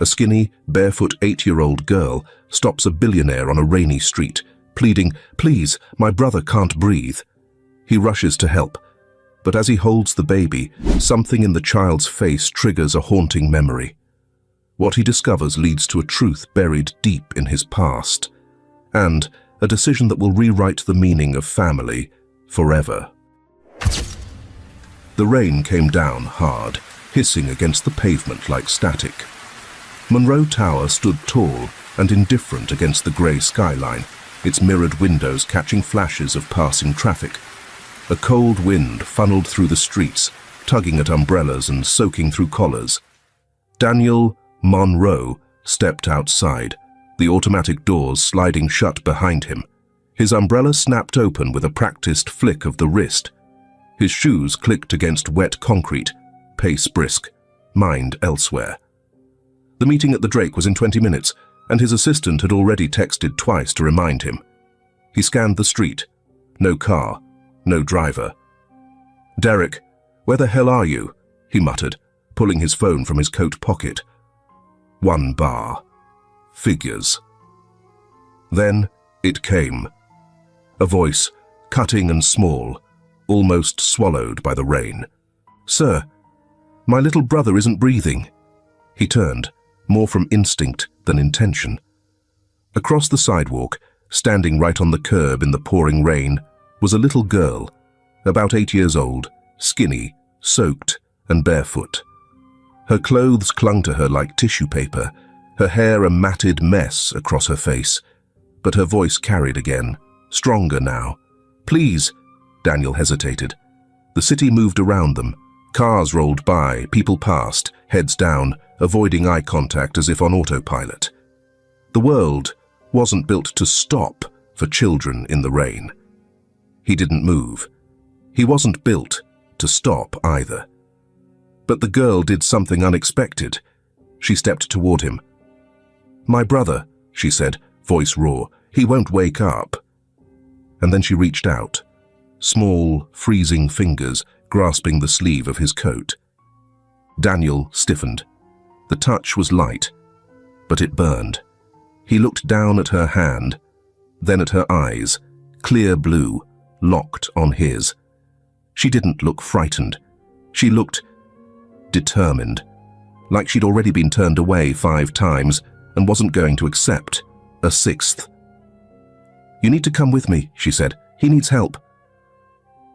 A skinny, barefoot 8-year-old girl stops a billionaire on a rainy street, pleading, "Please, my brother can't breathe." He rushes to help, but as he holds the baby, something in the child's face triggers a haunting memory. What he discovers leads to a truth buried deep in his past, and a decision that will rewrite the meaning of family forever. The rain came down hard, hissing against the pavement like static. Monroe Tower stood tall and indifferent against the grey skyline, its mirrored windows catching flashes of passing traffic. A cold wind funneled through the streets, tugging at umbrellas and soaking through collars. Daniel Monroe stepped outside, the automatic doors sliding shut behind him. His umbrella snapped open with a practiced flick of the wrist. His shoes clicked against wet concrete, pace brisk, mind elsewhere. The meeting at the Drake was in 20 minutes, and his assistant had already texted twice to remind him. He scanned the street. No car, no driver. "Derek, where the hell are you?" he muttered, pulling his phone from his coat pocket. One bar. Figures. Then it came. A voice, cutting and small, almost swallowed by the rain. "Sir, my little brother isn't breathing." He turned, more from instinct than intention. Across the sidewalk, standing right on the curb in the pouring rain, was a little girl, about 8 years old, skinny, soaked, and barefoot. Her clothes clung to her like tissue paper, her hair a matted mess across her face. But her voice carried again, stronger now. "Please," Daniel hesitated. The city moved around them. Cars rolled by, people passed, heads down, avoiding eye contact as if on autopilot. The world wasn't built to stop for children in the rain. He didn't move. He wasn't built to stop either. But the girl did something unexpected. She stepped toward him. "My brother," she said, voice raw. "He won't wake up." And then she reached out, small, freezing fingers grasping the sleeve of his coat. Daniel stiffened. The touch was light, but it burned. He looked down at her hand, then at her eyes, clear blue, locked on his. She didn't look frightened. She looked determined, like she'd already been turned away 5 times and wasn't going to accept a 6th. "You need to come with me," she said. "He needs help."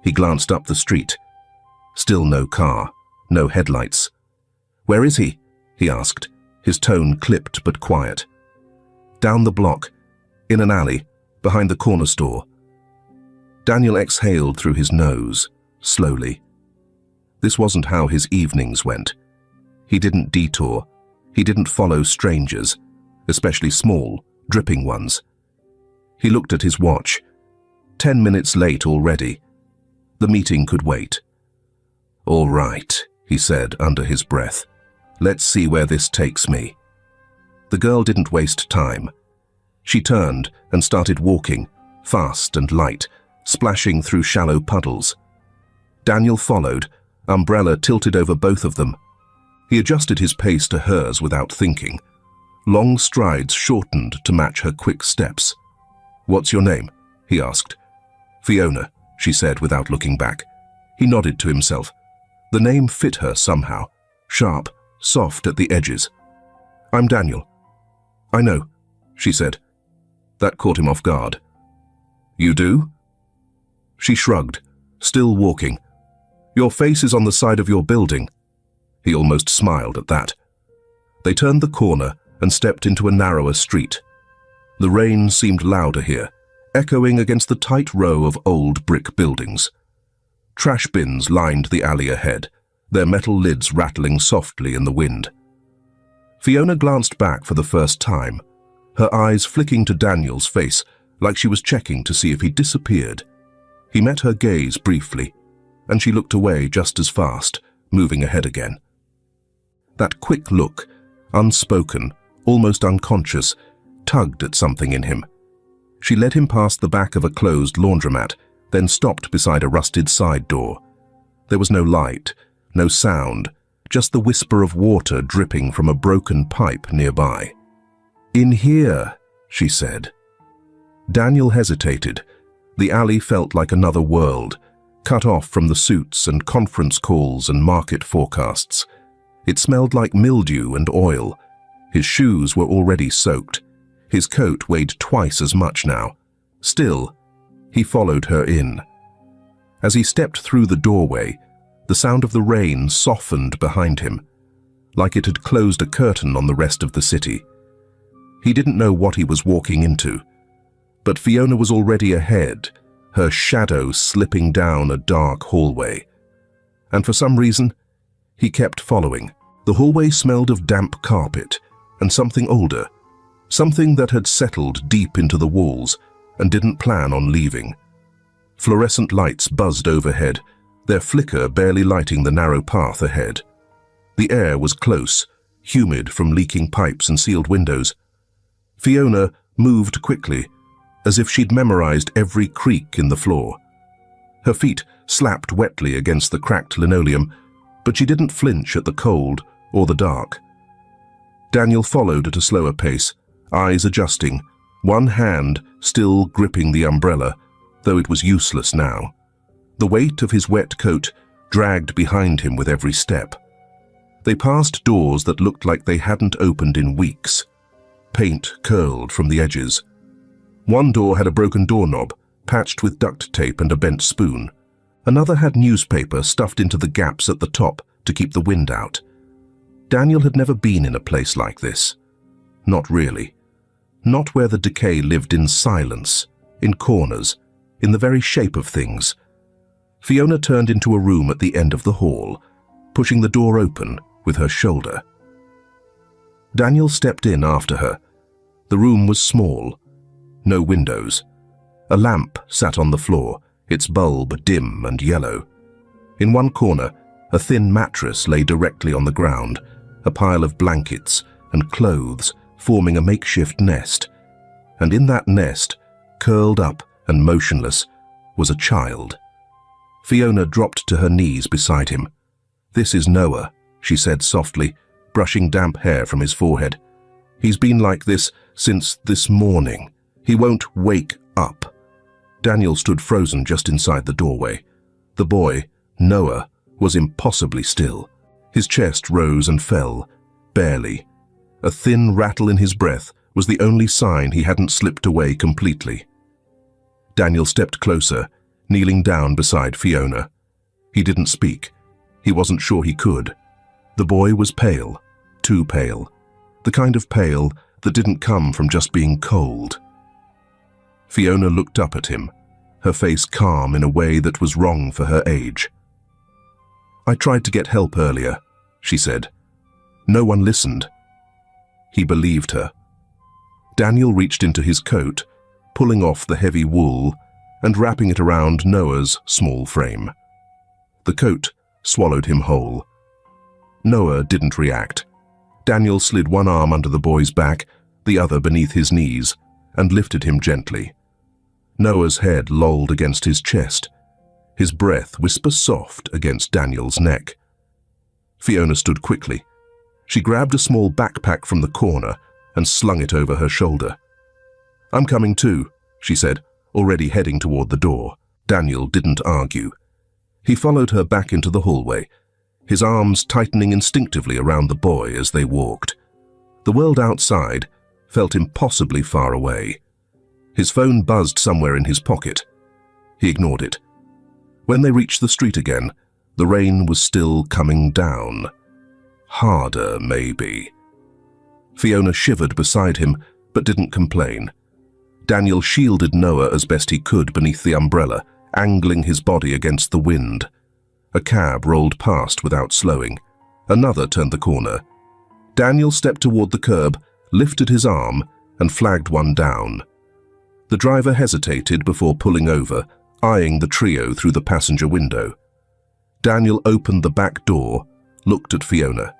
He glanced up the street. Still no car, no headlights. "Where is he?" he asked, his tone clipped but quiet. "Down the block, in an alley, behind the corner store." Daniel exhaled through his nose, slowly. This wasn't how his evenings went. He didn't detour. He didn't follow strangers, especially small, dripping ones. He looked at his watch. 10 minutes late already. The meeting could wait. "All right," he said under his breath. "Let's see where this takes me." The girl didn't waste time. She turned and started walking, fast and light, splashing through shallow puddles. Daniel followed, umbrella tilted over both of them. He adjusted his pace to hers without thinking. Long strides shortened to match her quick steps. "What's your name?" he asked. "Fiona," she said without looking back. He nodded to himself. The name fit her somehow, sharp, soft at the edges. "I'm Daniel." "I know," she said. That caught him off guard. "You do?" She shrugged, still walking. "Your face is on the side of your building." He almost smiled at that. They turned the corner and stepped into a narrower street. The rain seemed louder here, echoing against the tight row of old brick buildings. Trash bins lined the alley ahead, their metal lids rattling softly in the wind. Fiona glanced back for the first time, her eyes flicking to Daniel's face like she was checking to see if he'd disappeared. He met her gaze briefly, and she looked away just as fast, moving ahead again. That quick look, unspoken, almost unconscious, tugged at something in him. She led him past the back of a closed laundromat, then stopped beside a rusted side door. There was no light, no sound, just the whisper of water dripping from a broken pipe nearby. "In here," she said. Daniel hesitated. The alley felt like another world, cut off from the suits and conference calls and market forecasts. It smelled like mildew and oil. His shoes were already soaked. His coat weighed twice as much now. Still, he followed her in. As he stepped through the doorway, the sound of the rain softened behind him, like it had closed a curtain on the rest of the city. He didn't know what he was walking into, but Fiona was already ahead, her shadow slipping down a dark hallway. And for some reason, he kept following. The hallway smelled of damp carpet and something older, something that had settled deep into the walls and didn't plan on leaving. Fluorescent lights buzzed overhead, their flicker barely lighting the narrow path ahead. The air was close, humid from leaking pipes and sealed windows. Fiona moved quickly, as if she'd memorized every creak in the floor. Her feet slapped wetly against the cracked linoleum, but she didn't flinch at the cold or the dark. Daniel followed at a slower pace, eyes adjusting, one hand still gripping the umbrella, though it was useless now. The weight of his wet coat dragged behind him with every step. They passed doors that looked like they hadn't opened in weeks. Paint curled from the edges. One door had a broken doorknob, patched with duct tape and a bent spoon. Another had newspaper stuffed into the gaps at the top to keep the wind out. Daniel had never been in a place like this. Not really. Not where the decay lived in silence, in corners, in the very shape of things. Fiona turned into a room at the end of the hall, pushing the door open with her shoulder. Daniel stepped in after her. The room was small. No windows. A lamp sat on the floor, its bulb dim and yellow. In one corner, a thin mattress lay directly on the ground, a pile of blankets and clothes forming a makeshift nest. And in that nest, curled up and motionless, was a child. Fiona dropped to her knees beside him. "This is Noah," she said softly, brushing damp hair from his forehead. "He's been like this since this morning. He won't wake up." Daniel stood frozen just inside the doorway. The boy, Noah, was impossibly still. His chest rose and fell, barely. A thin rattle in his breath was the only sign he hadn't slipped away completely. Daniel stepped closer, kneeling down beside Fiona. He didn't speak. He wasn't sure he could. The boy was pale, too pale. The kind of pale that didn't come from just being cold. Fiona looked up at him, her face calm in a way that was wrong for her age. "I tried to get help earlier," she said. "No one listened." He believed her. Daniel reached into his coat, pulling off the heavy wool and wrapping it around Noah's small frame. The coat swallowed him whole. Noah didn't react. Daniel slid one arm under the boy's back, the other beneath his knees, and lifted him gently. Noah's head lolled against his chest, his breath whisper-soft against Daniel's neck. Fiona stood quickly. She grabbed a small backpack from the corner and slung it over her shoulder. "I'm coming too," she said, already heading toward the door. Daniel didn't argue. He followed her back into the hallway, his arms tightening instinctively around the boy as they walked. The world outside felt impossibly far away. His phone buzzed somewhere in his pocket. He ignored it. When they reached the street again, the rain was still coming down. Harder, maybe. Fiona shivered beside him, but didn't complain. Daniel shielded Noah as best he could beneath the umbrella, angling his body against the wind. A cab rolled past without slowing. Another turned the corner. Daniel stepped toward the curb, lifted his arm, and flagged one down. The driver hesitated before pulling over, eyeing the trio through the passenger window. Daniel opened the back door, looked at Fiona.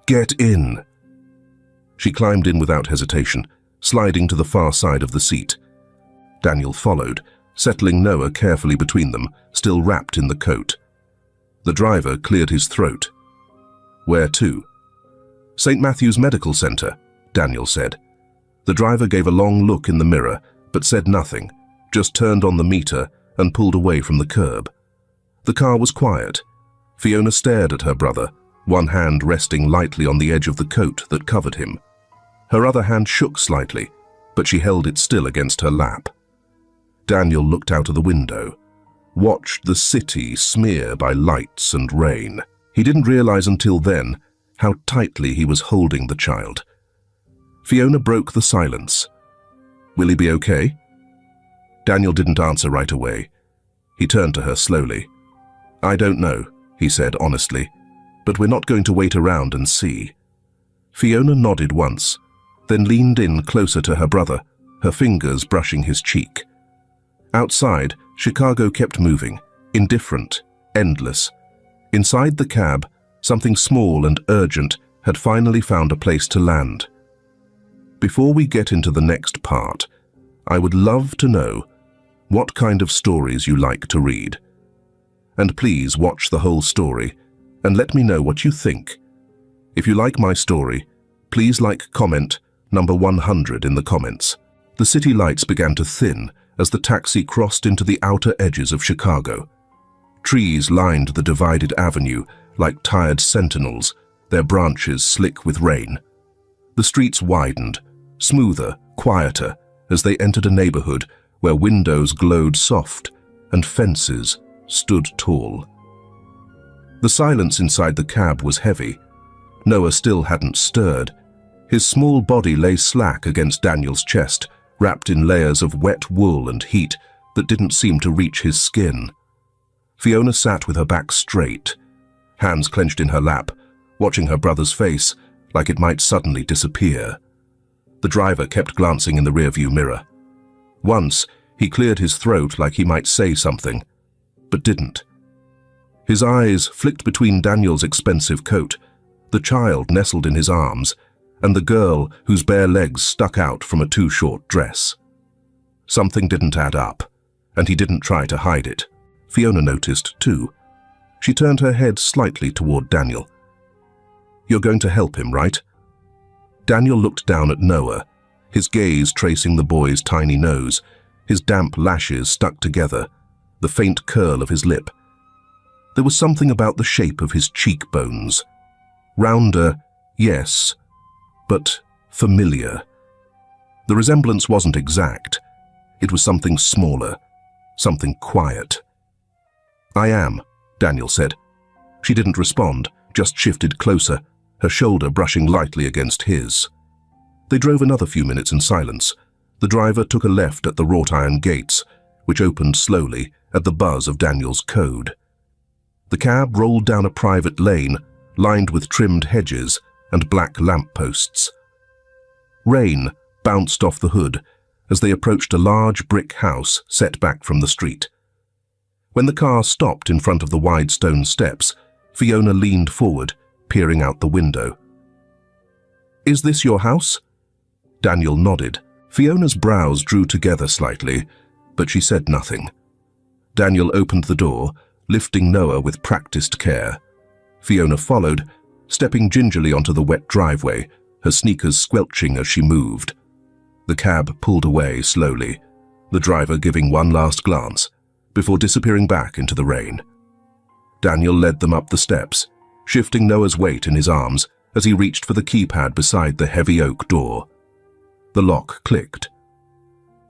"Get in." She climbed in without hesitation, sliding to the far side of the seat. Daniel followed, settling Noah carefully between them, still wrapped in the coat. The driver cleared his throat. "Where to?" "St. Matthew's Medical Center," Daniel said. The driver gave a long look in the mirror, but said nothing, just turned on the meter and pulled away from the curb. The car was quiet. Fiona stared at her brother, one hand resting lightly on the edge of the coat that covered him. Her other hand shook slightly, but she held it still against her lap. Daniel looked out of the window, watched the city smear by lights and rain. He didn't realize until then how tightly he was holding the child. Fiona broke the silence. "Will he be okay?" Daniel didn't answer right away. He turned to her slowly. "I don't know," he said honestly, "but we're not going to wait around and see." Fiona nodded once, then leaned in closer to her brother, her fingers brushing his cheek. Outside, Chicago kept moving, indifferent, endless. Inside the cab, something small and urgent had finally found a place to land. Before we get into the next part, I would love to know what kind of stories you like to read. And please watch the whole story and let me know what you think. If you like my story, please comment number 100 in the comments. The city lights began to thin as the taxi crossed into the outer edges of Chicago. Trees lined the divided avenue like tired sentinels, their branches slick with rain. The streets widened, smoother, quieter, as they entered a neighborhood where windows glowed soft and fences stood tall. The silence inside the cab was heavy. Noah still hadn't stirred. His small body lay slack against Daniel's chest, wrapped in layers of wet wool and heat that didn't seem to reach his skin. Fiona sat with her back straight, hands clenched in her lap, watching her brother's face like it might suddenly disappear. The driver kept glancing in the rearview mirror. Once, he cleared his throat like he might say something, but didn't. His eyes flicked between Daniel's expensive coat, the child nestled in his arms, and the girl whose bare legs stuck out from a too-short dress. Something didn't add up, and he didn't try to hide it. Fiona noticed, too. She turned her head slightly toward Daniel. "You're going to help him, right?" Daniel looked down at Noah, his gaze tracing the boy's tiny nose, his damp lashes stuck together, the faint curl of his lip. There was something about the shape of his cheekbones. Rounder, yes, but familiar. The resemblance wasn't exact. It was something smaller, something quiet. "I am," Daniel said. She didn't respond, just shifted closer, her shoulder brushing lightly against his. They drove another few minutes in silence. The driver took a left at the wrought iron gates, which opened slowly at the buzz of Daniel's code. The cab rolled down a private lane lined with trimmed hedges and black lampposts. Rain bounced off the hood as they approached a large brick house set back from the street. When the car stopped in front of the wide stone steps, Fiona leaned forward, peering out the window. "Is this your house?" Daniel nodded. Fiona's brows drew together slightly, but she said nothing. Daniel opened the door, lifting Noah with practiced care. Fiona followed, stepping gingerly onto the wet driveway, her sneakers squelching as she moved. The cab pulled away slowly, the driver giving one last glance, before disappearing back into the rain. Daniel led them up the steps, shifting Noah's weight in his arms as he reached for the keypad beside the heavy oak door. The lock clicked.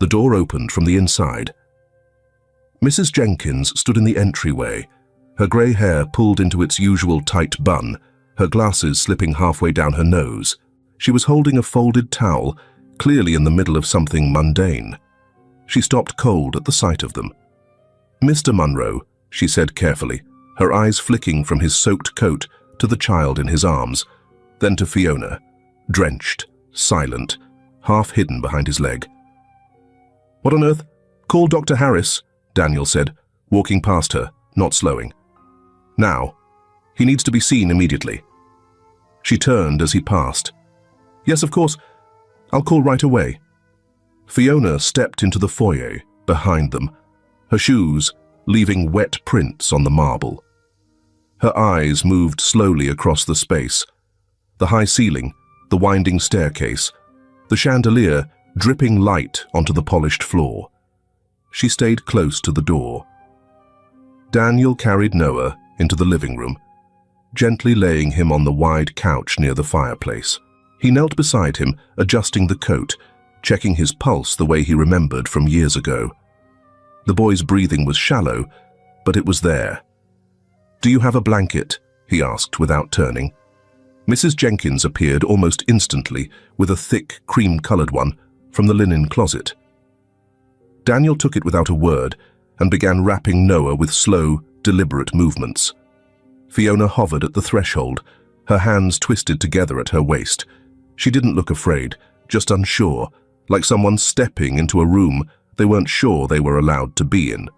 The door opened from the inside. Mrs. Jenkins stood in the entryway, her grey hair pulled into its usual tight bun, her glasses slipping halfway down her nose. She was holding a folded towel, clearly in the middle of something mundane. She stopped cold at the sight of them. "Mr. Munro," she said carefully, her eyes flicking from his soaked coat to the child in his arms, then to Fiona, drenched, silent, half hidden behind his leg. "What on earth? Call Dr. Harris," Daniel said, walking past her, not slowing. "Now. He needs to be seen immediately." She turned as he passed. "Yes, of course. I'll call right away." Fiona stepped into the foyer behind them, her shoes leaving wet prints on the marble. Her eyes moved slowly across the space. The high ceiling, the winding staircase, the chandelier dripping light onto the polished floor. She stayed close to the door. Daniel carried Noah into the living room, gently laying him on the wide couch near the fireplace. He knelt beside him, adjusting the coat, checking his pulse the way he remembered from years ago. The boy's breathing was shallow, but it was there. "Do you have a blanket?" he asked without turning. Mrs. Jenkins appeared almost instantly with a thick, cream-colored one from the linen closet. Daniel took it without a word and began wrapping Noah with slow, deliberate movements. Fiona hovered at the threshold, her hands twisted together at her waist. She didn't look afraid, just unsure, like someone stepping into a room they weren't sure they were allowed to be in.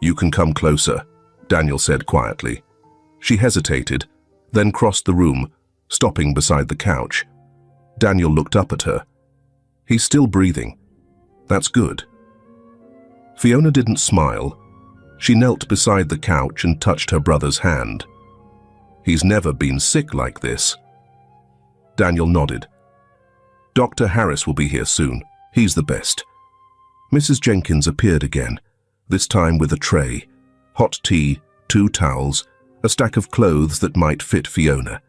"You can come closer," Daniel said quietly. She hesitated, then crossed the room, stopping beside the couch. Daniel looked up at her. "He's still breathing. That's good." Fiona didn't smile. She knelt beside the couch and touched her brother's hand. "He's never been sick like this." Daniel nodded. "Dr. Harris will be here soon. He's the best." Mrs. Jenkins appeared again, this time with a tray, hot tea, 2 towels, a stack of clothes that might fit Fiona.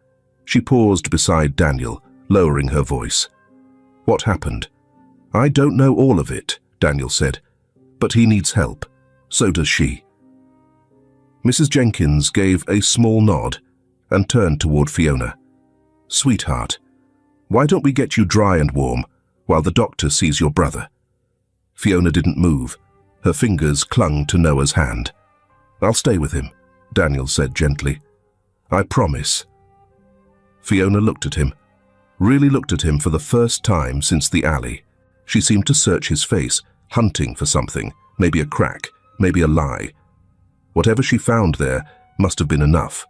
She paused beside Daniel, lowering her voice. "What happened?" "I don't know all of it," Daniel said, "but he needs help. So does she." Mrs. Jenkins gave a small nod and turned toward Fiona. "Sweetheart, why don't we get you dry and warm while the doctor sees your brother?" Fiona didn't move. Her fingers clung to Noah's hand. "I'll stay with him," Daniel said gently. "I promise." Fiona looked at him, really looked at him for the first time since the alley. She seemed to search his face, hunting for something, maybe a crack, maybe a lie. Whatever she found there must have been enough.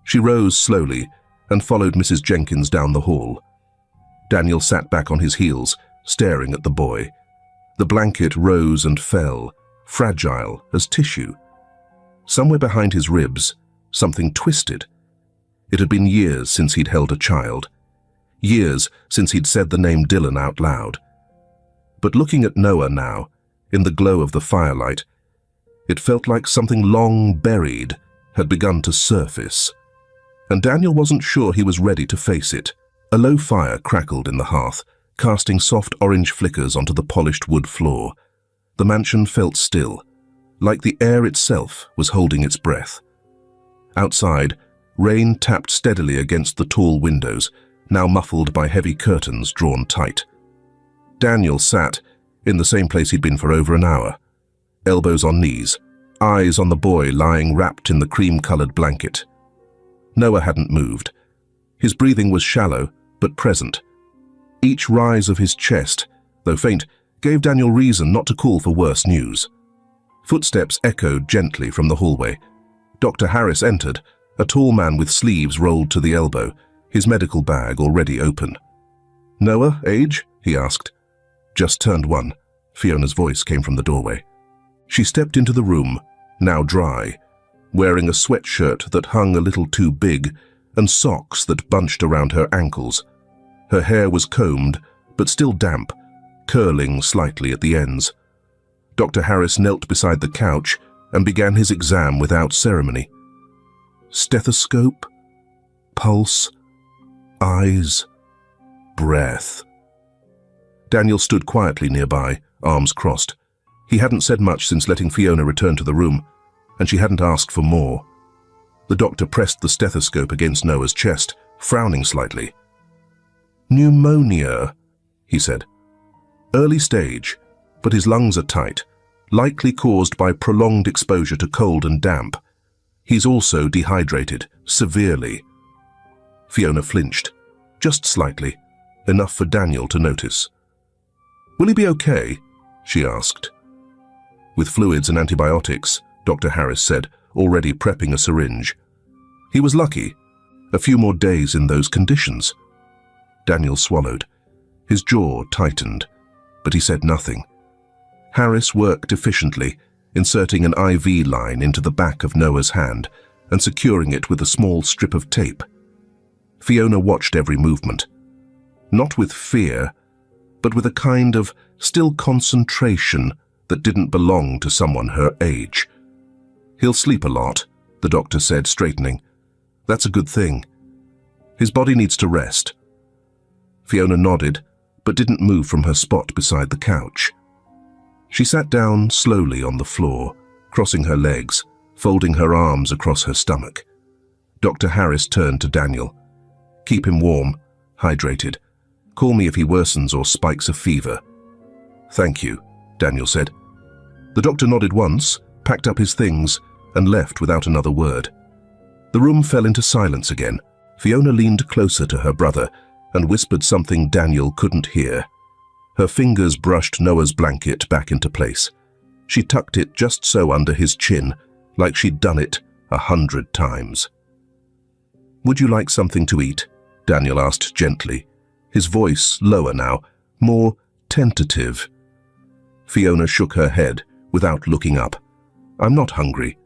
She rose slowly and followed Mrs. Jenkins down the hall. Daniel sat back on his heels, staring at the boy. The blanket rose and fell, fragile as tissue. Somewhere behind his ribs, something twisted. It had been years since he'd held a child. Years since he'd said the name Dylan out loud. But looking at Noah now, in the glow of the firelight, it felt like something long buried had begun to surface. And Daniel wasn't sure he was ready to face it. A low fire crackled in the hearth, casting soft orange flickers onto the polished wood floor. The mansion felt still, like the air itself was holding its breath. Outside, rain tapped steadily against the tall windows, now muffled by heavy curtains drawn tight. Daniel sat in the same place he'd been for over an hour, elbows on knees, eyes on the boy lying wrapped in the cream-colored blanket. Noah hadn't moved. His breathing was shallow, but present. Each rise of his chest, though faint, gave Daniel reason not to call for worse news. Footsteps echoed gently from the hallway. Dr. Harris entered, a tall man with sleeves rolled to the elbow, his medical bag already open. "Noah, age?" he asked. "Just turned 1. Fiona's voice came from the doorway. She stepped into the room, now dry, wearing a sweatshirt that hung a little too big and socks that bunched around her ankles. Her hair was combed, but still damp, curling slightly at the ends. Dr. Harris knelt beside the couch and began his exam without ceremony. Stethoscope, pulse, eyes, breath. Daniel stood quietly nearby, arms crossed. He hadn't said much since letting Fiona return to the room, and she hadn't asked for more. The doctor pressed the stethoscope against Noah's chest, frowning slightly. "Pneumonia," he said. "Early stage, but his lungs are tight, likely caused by prolonged exposure to cold and damp. He's also dehydrated, severely." Fiona flinched, just slightly, enough for Daniel to notice. "Will he be okay?" she asked. "With fluids and antibiotics," Dr. Harris said, already prepping a syringe. He was lucky. A few more days in those conditions. Daniel swallowed. His jaw tightened, but he said nothing. Harris worked efficiently, inserting an IV line into the back of Noah's hand, and securing it with a small strip of tape. Fiona watched every movement, not with fear, but with a kind of still concentration that didn't belong to someone her age. "He'll sleep a lot," the doctor said, straightening. "That's a good thing. His body needs to rest." Fiona nodded, but didn't move from her spot beside the couch. She sat down slowly on the floor, crossing her legs, folding her arms across her stomach. Dr. Harris turned to Daniel. "Keep him warm, hydrated. Call me if he worsens or spikes a fever." "Thank you," Daniel said. The doctor nodded once, packed up his things, and left without another word. The room fell into silence again. Fiona leaned closer to her brother and whispered something Daniel couldn't hear. Her fingers brushed Noah's blanket back into place. She tucked it just so under his chin, like she'd done it 100 times. "Would you like something to eat?" Daniel asked gently, his voice lower now, more tentative. Fiona shook her head without looking up. "I'm not hungry."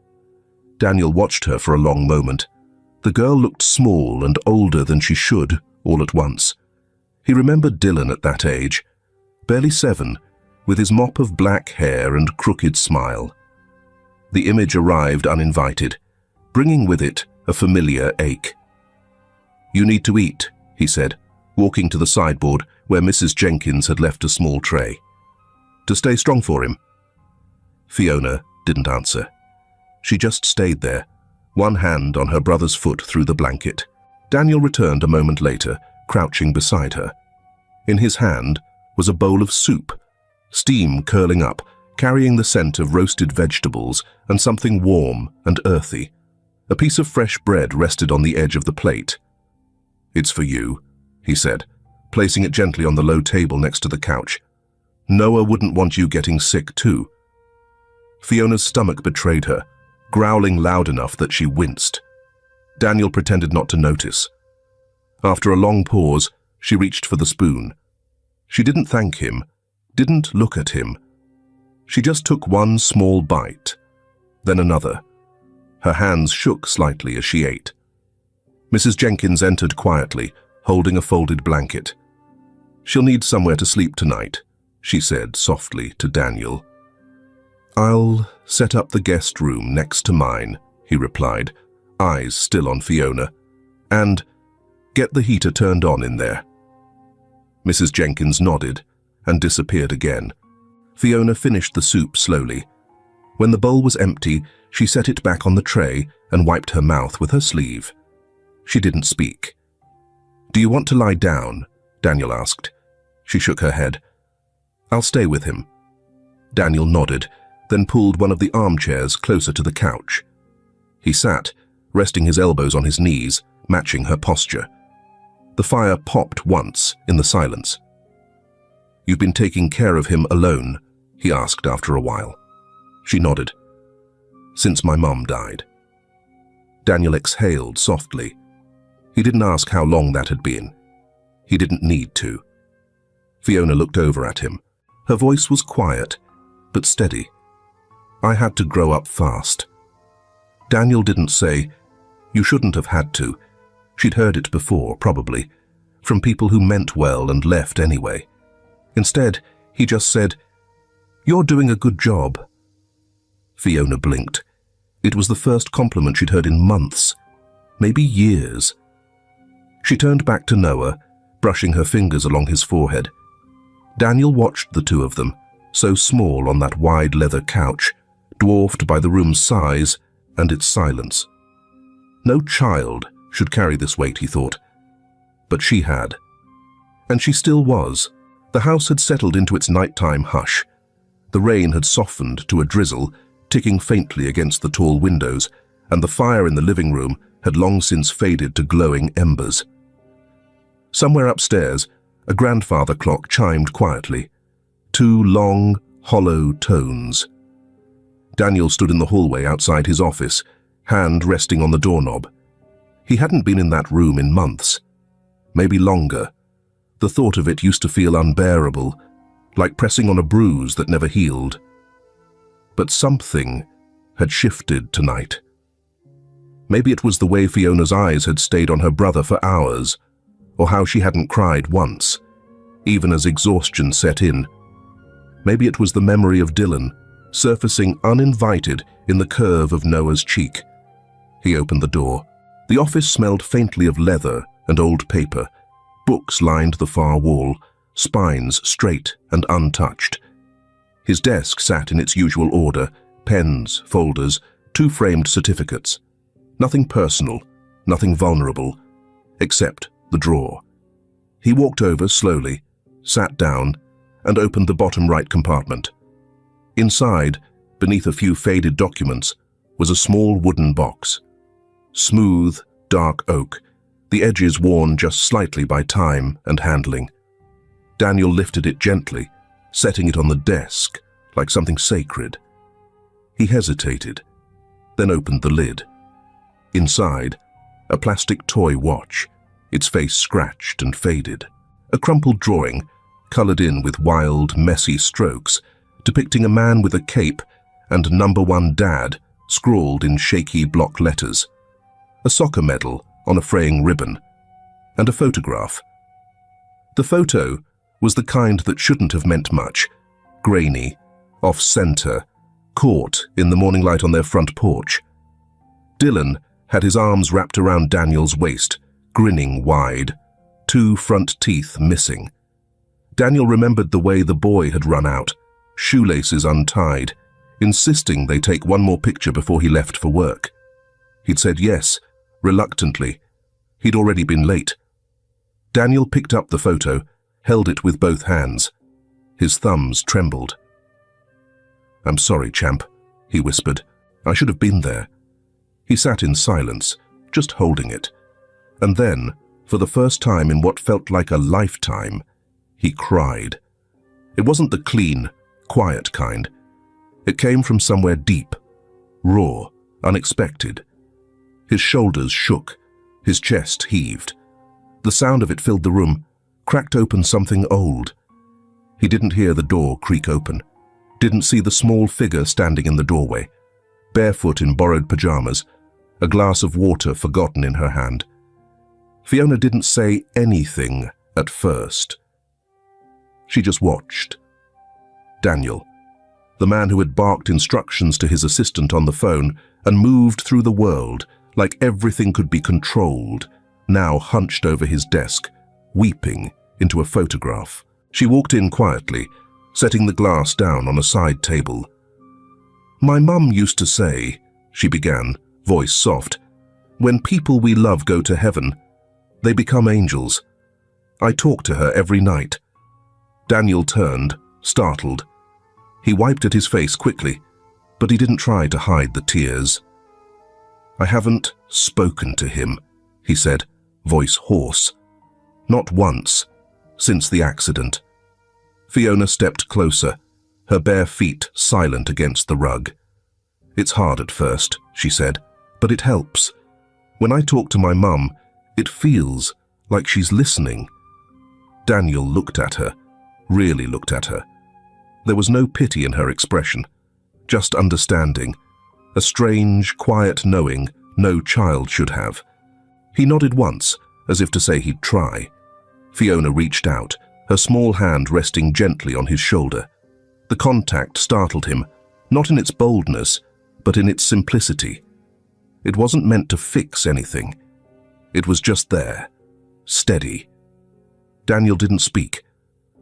Daniel watched her for a long moment. The girl looked small and older than she should all at once. He remembered Dylan at that age, barely 7, with his mop of black hair and crooked smile. The image arrived uninvited, bringing with it a familiar ache. "You need to eat," he said, walking to the sideboard where Mrs. Jenkins had left a small tray. "To stay strong for him." Fiona didn't answer. She just stayed there, one hand on her brother's foot through the blanket. Daniel returned a moment later, crouching beside her. In his hand was a bowl of soup, steam curling up, carrying the scent of roasted vegetables and something warm and earthy. A piece of fresh bread rested on the edge of the plate. "It's for you," he said, placing it gently on the low table next to the couch. "Noah wouldn't want you getting sick too." Fiona's stomach betrayed her, growling loud enough that she winced. Daniel pretended not to notice. After a long pause, she reached for the spoon. She didn't thank him, didn't look at him. She just took one small bite, then another. Her hands shook slightly as she ate. Mrs. Jenkins entered quietly, holding a folded blanket. "She'll need somewhere to sleep tonight," she said softly to Daniel. "I'll set up the guest room next to mine," he replied, eyes still on Fiona. "And get the heater turned on in there." Mrs. Jenkins nodded and disappeared again. Fiona finished the soup slowly. When the bowl was empty, she set it back on the tray and wiped her mouth with her sleeve. She didn't speak. "Do you want to lie down?" Daniel asked. She shook her head. "I'll stay with him." Daniel nodded, then pulled one of the armchairs closer to the couch. He sat, resting his elbows on his knees, matching her posture. The fire popped once in the silence. "You've been taking care of him alone?" he asked after a while. She nodded. "Since my mum died." Daniel exhaled softly. He didn't ask how long that had been. He didn't need to. Fiona looked over at him. Her voice was quiet, but steady. "I had to grow up fast." Daniel didn't say, "You shouldn't have had to." She'd heard it before, probably, from people who meant well and left anyway. Instead, he just said, "You're doing a good job." Fiona blinked. It was the first compliment she'd heard in months, maybe years. She turned back to Noah, brushing her fingers along his forehead. Daniel watched the two of them, so small on that wide leather couch, dwarfed by the room's size and its silence. No child should carry this weight, he thought. But she had. And she still was. The house had settled into its nighttime hush. The rain had softened to a drizzle, ticking faintly against the tall windows, and the fire in the living room had long since faded to glowing embers. Somewhere upstairs, a grandfather clock chimed quietly. 2 long, hollow tones. Daniel stood in the hallway outside his office, hand resting on the doorknob. He hadn't been in that room in months, maybe longer. The thought of it used to feel unbearable, like pressing on a bruise that never healed. But something had shifted tonight. Maybe it was the way Fiona's eyes had stayed on her brother for hours, or how she hadn't cried once, even as exhaustion set in. Maybe it was the memory of Dylan, surfacing uninvited in the curve of Noah's cheek. He opened the door. The office smelled faintly of leather and old paper. Books lined the far wall, spines straight and untouched. His desk sat in its usual order, pens, folders, 2 framed certificates. Nothing personal, nothing vulnerable, except the drawer. He walked over slowly, sat down, and opened the bottom right compartment. Inside, beneath a few faded documents, was a small wooden box. Smooth, dark oak, the edges worn just slightly by time and handling. Daniel lifted it gently, setting it on the desk like something sacred. He hesitated, then opened the lid. Inside, a plastic toy watch, its face scratched and faded. A crumpled drawing, colored in with wild, messy strokes, depicting a man with a cape and "Number 1 Dad" scrawled in shaky block letters. A soccer medal on a fraying ribbon, and a photograph. The photo was the kind that shouldn't have meant much, grainy, off-center, caught in the morning light on their front porch. Dylan had his arms wrapped around Daniel's waist, grinning wide, 2 front teeth missing. Daniel remembered the way the boy had run out, shoelaces untied, insisting they take one more picture before he left for work. He'd said yes, reluctantly. He'd already been late. Daniel picked up the photo, held it with both hands. His thumbs trembled. "I'm sorry, champ," he whispered. "I should have been there." He sat in silence, just holding it. And then, for the first time in what felt like a lifetime, he cried. It wasn't the clean, quiet kind. It came from somewhere deep, raw, unexpected. His shoulders shook, his chest heaved. The sound of it filled the room, cracked open something old. He didn't hear the door creak open, didn't see the small figure standing in the doorway, barefoot in borrowed pajamas, a glass of water forgotten in her hand. Fiona didn't say anything at first. She just watched. Daniel, the man who had barked instructions to his assistant on the phone and moved through the world like everything could be controlled, now hunched over his desk, weeping into a photograph. She walked in quietly, setting the glass down on a side table. "My mum used to say," she began, voice soft, "when people we love go to heaven, they become angels. I talk to her every night." Daniel turned, startled. He wiped at his face quickly, but he didn't try to hide the tears. "I haven't spoken to him," he said, voice hoarse. "Not once, since the accident." Fiona stepped closer, her bare feet silent against the rug. "It's hard at first," she said, "but it helps. When I talk to my mum, it feels like she's listening." Daniel looked at her, really looked at her. There was no pity in her expression, just understanding, a strange, quiet knowing no child should have. He nodded once, as if to say he'd try. Fiona reached out, her small hand resting gently on his shoulder. The contact startled him, not in its boldness, but in its simplicity. It wasn't meant to fix anything. It was just there, steady. Daniel didn't speak,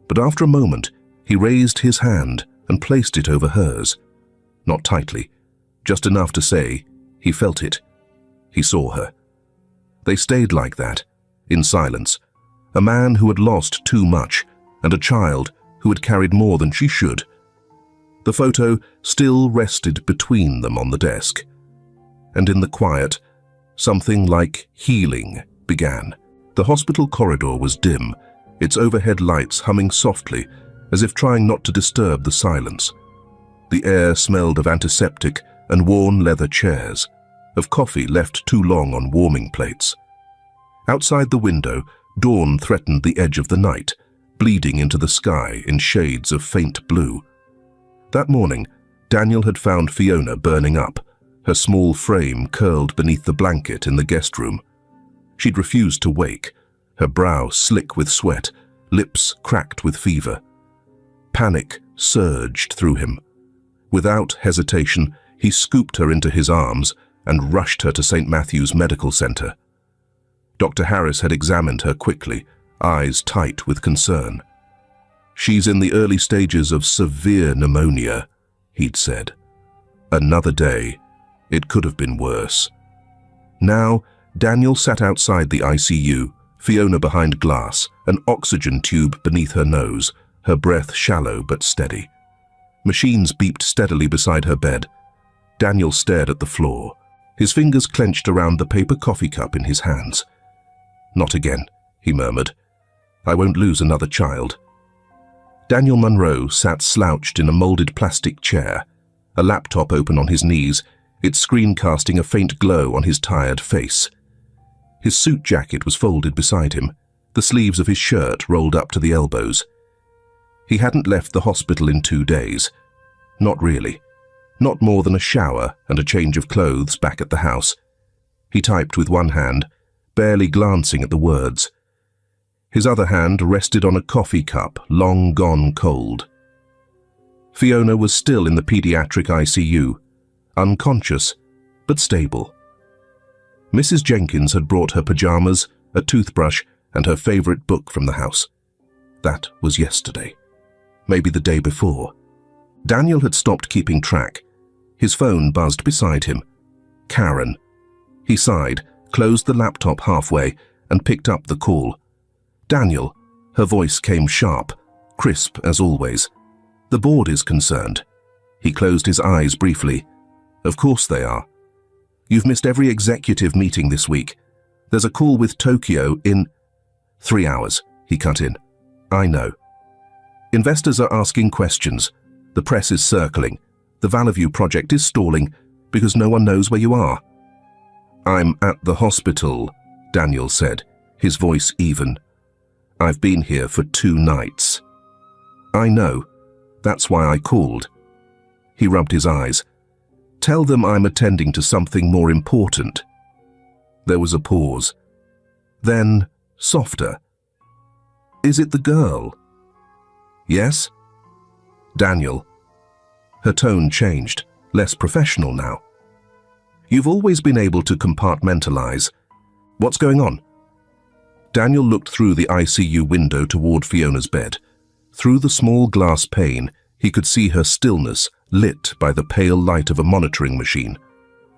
but after a moment, he raised his hand and placed it over hers. Not tightly, just enough to say he felt it. He saw her. They stayed like that, in silence. A man who had lost too much, and a child who had carried more than she should. The photo still rested between them on the desk. And in the quiet, something like healing began. The hospital corridor was dim, its overhead lights humming softly, as if trying not to disturb the silence. The air smelled of antiseptic and worn leather chairs, of coffee left too long on warming plates. Outside the window, dawn threatened the edge of the night, bleeding into the sky in shades of faint blue. That morning, Daniel had found Fiona burning up, Her small frame curled beneath the blanket in the guest room. She'd refused to wake, her brow slick with sweat, lips cracked with fever. Panic surged through him. Without hesitation, he scooped her into his arms and rushed her to St. Matthew's Medical Center. Dr. Harris had examined her quickly, eyes tight with concern. "She's in the early stages of severe pneumonia," he'd said. Another day. It could have been worse. Now, Daniel sat outside the ICU, Fiona behind glass, an oxygen tube beneath her nose, her breath shallow but steady. Machines beeped steadily beside her bed. Daniel stared at the floor, his fingers clenched around the paper coffee cup in his hands. "Not again," he murmured. "I won't lose another child." Daniel Munro sat slouched in a molded plastic chair, a laptop open on his knees, its screen casting a faint glow on his tired face. His suit jacket was folded beside him, the sleeves of his shirt rolled up to the elbows. He hadn't left the hospital in 2 days. Not really. Not more than a shower and a change of clothes back at the house. He typed with one hand, barely glancing at the words. His other hand rested on a coffee cup, long gone cold. Fiona was still in the pediatric ICU, unconscious, but stable. Mrs. Jenkins had brought her pajamas, a toothbrush, and her favorite book from the house. That was yesterday. Maybe the day before. Daniel had stopped keeping track. His phone buzzed beside him. Karen. He sighed, closed the laptop halfway, and picked up the call. "Daniel," her voice came sharp, crisp as always. "The board is concerned." He closed his eyes briefly. "Of course they are. You've missed every executive meeting this week. There's a call with Tokyo in 3 hours, he cut in. "I know. Investors are asking questions. The press is circling. The Valiview project is stalling because no one knows where you are." "I'm at the hospital," Daniel said, his voice even. "I've been here for 2 nights." "I know. That's why I called." He rubbed his eyes. "Tell them I'm attending to something more important." There was a pause. Then, softer. "Is it the girl?" "Yes?" "Daniel." Her tone changed, less professional now. "You've always been able to compartmentalize. What's going on?" Daniel looked through the ICU window toward Fiona's bed. Through the small glass pane, he could see her stillness, lit by the pale light of a monitoring machine.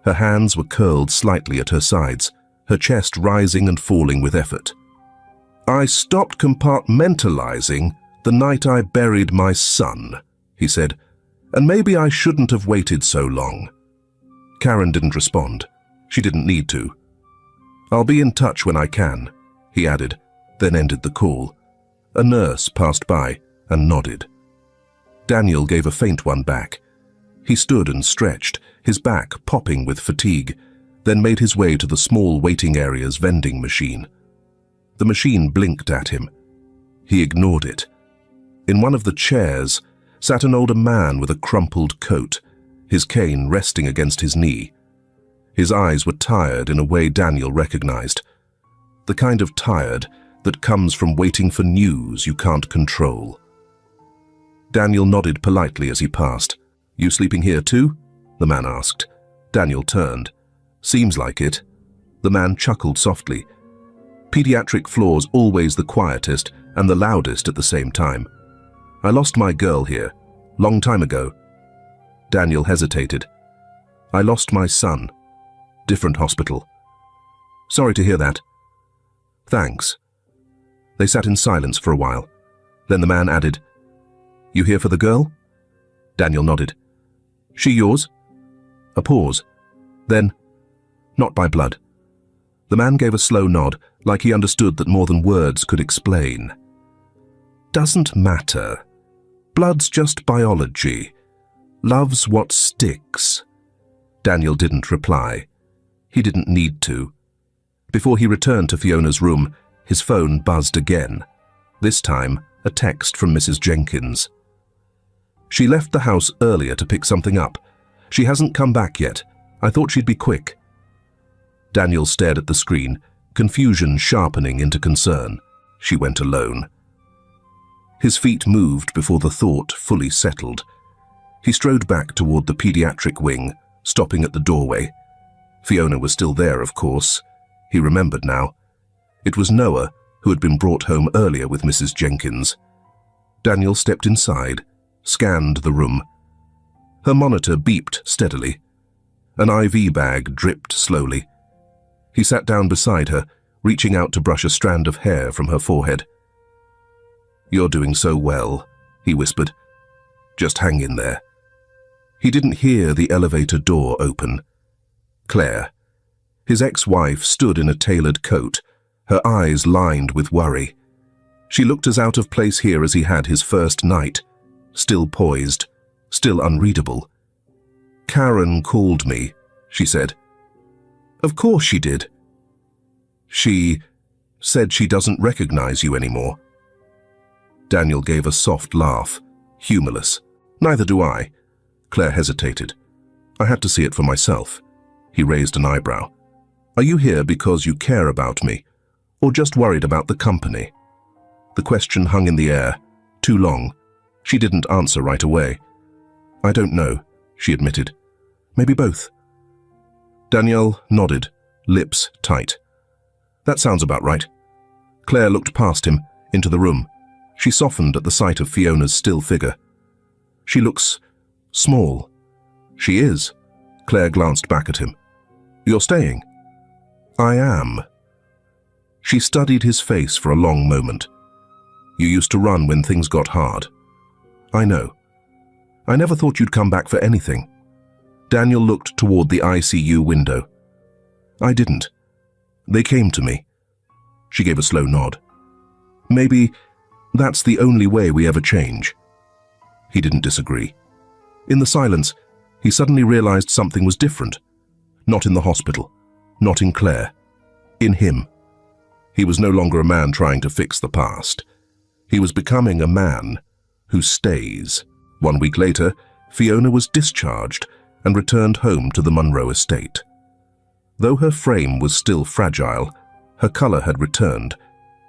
Her hands were curled slightly at her sides, her chest rising and falling with effort. "I stopped compartmentalizing the night I buried my son," he said, "and maybe I shouldn't have waited so long." Karen didn't respond. She didn't need to. "I'll be in touch when I can," he added, then ended the call. A nurse passed by and nodded. Daniel gave a faint one back. He stood and stretched, his back popping with fatigue, then made his way to the small waiting area's vending machine. The machine blinked at him. He ignored it. In one of the chairs sat an older man with a crumpled coat, his cane resting against his knee. His eyes were tired in a way Daniel recognized. The kind of tired that comes from waiting for news you can't control. Daniel nodded politely as he passed. "You sleeping here too?" the man asked. Daniel turned. "Seems like it." The man chuckled softly. "Pediatric floor's always the quietest and the loudest at the same time. I lost my girl here, long time ago." Daniel hesitated. "I lost my son. Different hospital." "Sorry to hear that." "Thanks." They sat in silence for a while. Then the man added, "You here for the girl?" Daniel nodded. "She yours?" A pause. Then, "Not by blood." The man gave a slow nod, like he understood that more than words could explain. "Doesn't matter. Blood's just biology. Love's what sticks." Daniel didn't reply. He didn't need to. Before he returned to Fiona's room, his phone buzzed again. This time, a text from Mrs. Jenkins. "She left the house earlier to pick something up. She hasn't come back yet. I thought she'd be quick." Daniel stared at the screen, confusion sharpening into concern. She went alone. His feet moved before the thought fully settled. He strode back toward the pediatric wing, stopping at the doorway. Fiona was still there, of course. He remembered now. It was Noah, who had been brought home earlier with Mrs. Jenkins. Daniel stepped inside, scanned the room. Her monitor beeped steadily. An IV bag dripped slowly. He sat down beside her, reaching out to brush a strand of hair from her forehead. "You're doing so well," he whispered. "Just hang in there." He didn't hear the elevator door open. Claire, his ex-wife, stood in a tailored coat, her eyes lined with worry. She looked as out of place here as he had his first night, still poised, still unreadable. "Karen called me," she said. "Of course she did." "She said she doesn't recognize you anymore." Daniel gave a soft laugh, humorless. "Neither do I." Claire hesitated. "I had to see it for myself." He raised an eyebrow. "Are you here because you care about me, or just worried about the company?" The question hung in the air, too long. She didn't answer right away. "I don't know," she admitted. "Maybe both." Danielle nodded, lips tight. "That sounds about right." Claire looked past him, into the room. She softened at the sight of Fiona's still figure. "She looks small." "She is." Claire glanced back at him. "You're staying?" "I am." She studied his face for a long moment. "You used to run when things got hard." "I know. I never thought you'd come back for anything." Daniel looked toward the ICU window. "I didn't. They came to me." She gave a slow nod. "Maybe that's the only way we ever change." He didn't disagree. In the silence, he suddenly realized something was different. Not in the hospital, not in Claire, in him. He was no longer a man trying to fix the past. He was becoming a man who stays. 1 week later, Fiona was discharged and returned home to the Munro estate. Though her frame was still fragile, her color had returned,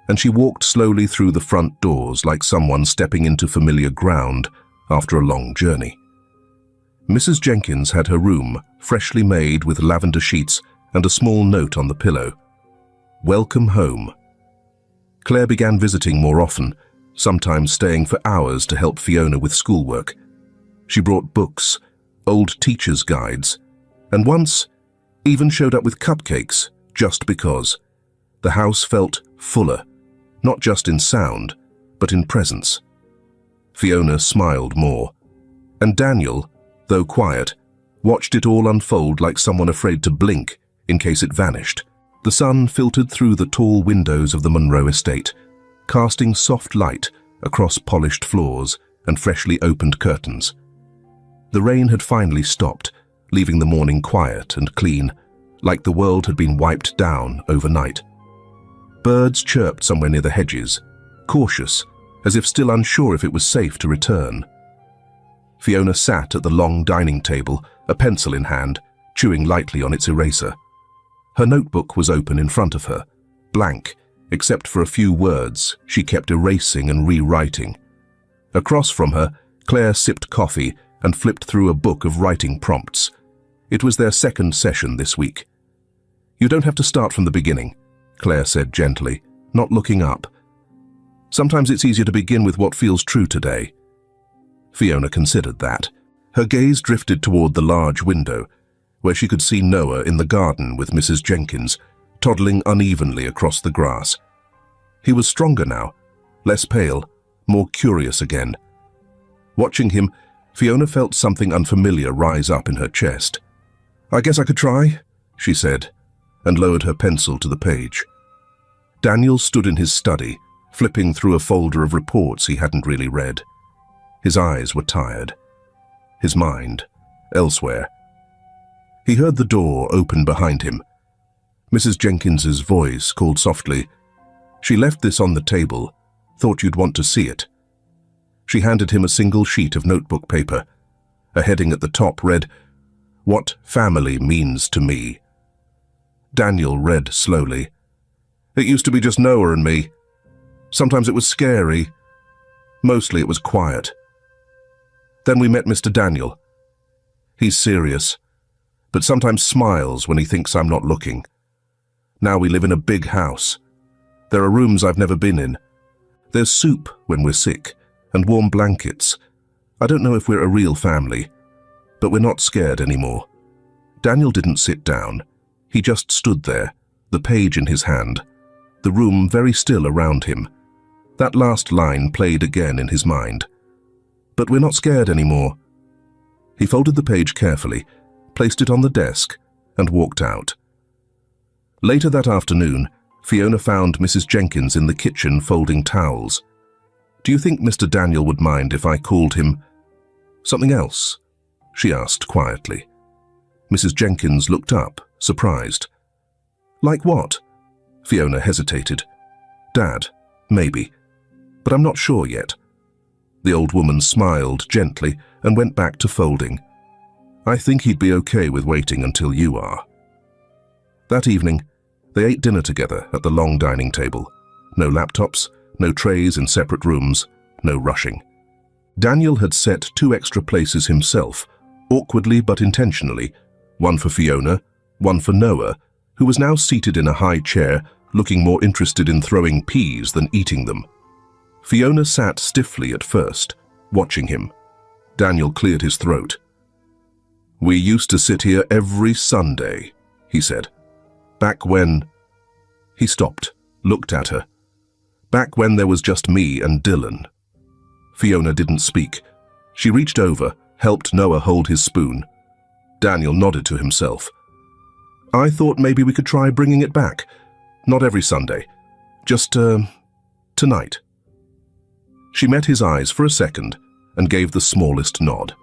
and she walked slowly through the front doors like someone stepping into familiar ground after a long journey. Mrs. Jenkins had her room freshly made with lavender sheets and a small note on the pillow. "Welcome home." Claire began visiting more often, sometimes staying for hours to help Fiona with schoolwork. She brought books, old teacher's guides, and once even showed up with cupcakes just because. The house felt fuller, not just in sound, but in presence. Fiona smiled more, and Daniel, though quiet, watched it all unfold like someone afraid to blink in case it vanished. The sun filtered through the tall windows of the Munro estate, casting soft light across polished floors and freshly opened curtains. The rain had finally stopped, leaving the morning quiet and clean, like the world had been wiped down overnight. Birds chirped somewhere near the hedges, cautious, as if still unsure if it was safe to return. Fiona sat at the long dining table, a pencil in hand, chewing lightly on its eraser. Her notebook was open in front of her, blank, except for a few words she kept erasing and rewriting. Across from her, Claire sipped coffee and flipped through a book of writing prompts. It was their second session this week. "You don't have to start from the beginning," Claire said gently, not looking up. "Sometimes it's easier to begin with what feels true today." Fiona considered that. Her gaze drifted toward the large window, where she could see Noah in the garden with Mrs. Jenkins, toddling unevenly across the grass. He was stronger now, less pale, more curious again. Watching him, Fiona felt something unfamiliar rise up in her chest. "I guess I could try," she said, and lowered her pencil to the page. Daniel stood in his study, flipping through a folder of reports he hadn't really read. His eyes were tired, his mind elsewhere. He heard the door open behind him. Mrs. Jenkins's voice called softly, "She left this on the table. Thought you'd want to see it." She handed him a single sheet of notebook paper. A heading at the top read, What family means to me. Daniel read slowly. It used to be just Noah and me. Sometimes it was scary. Mostly it was quiet. Then we met Mr. Daniel. He's serious, but sometimes smiles when he thinks I'm not looking. Now we live in a big house. There are rooms I've never been in. There's soup when we're sick, and warm blankets. I don't know if we're a real family, but we're not scared anymore. Daniel didn't sit down. He just stood there, the page in his hand, the room very still around him. That last line played again in his mind. But we're not scared anymore. He folded the page carefully, placed it on the desk, and walked out. Later that afternoon, Fiona found Mrs. Jenkins in the kitchen folding towels. Do you think Mr. Daniel would mind if I called him something else? She asked quietly. Mrs. Jenkins looked up, surprised. Like what? Fiona hesitated. Dad, maybe, but I'm not sure yet. The old woman smiled gently and went back to folding. I think he'd be okay with waiting until you are. That evening, they ate dinner together at the long dining table. No laptops, no trays in separate rooms, no rushing. Daniel had set 2 extra places himself, awkwardly but intentionally, one for Fiona, one for Noah, who was now seated in a high chair, looking more interested in throwing peas than eating them. Fiona sat stiffly at first, watching him. Daniel cleared his throat. We used to sit here every Sunday, he said. Back when... He stopped, looked at her. Back when there was just me and Dylan. Fiona didn't speak. She reached over, helped Noah hold his spoon. Daniel nodded to himself. I thought maybe we could try bringing it back. Not every Sunday. Just, tonight. She met his eyes for a second and gave the smallest nod.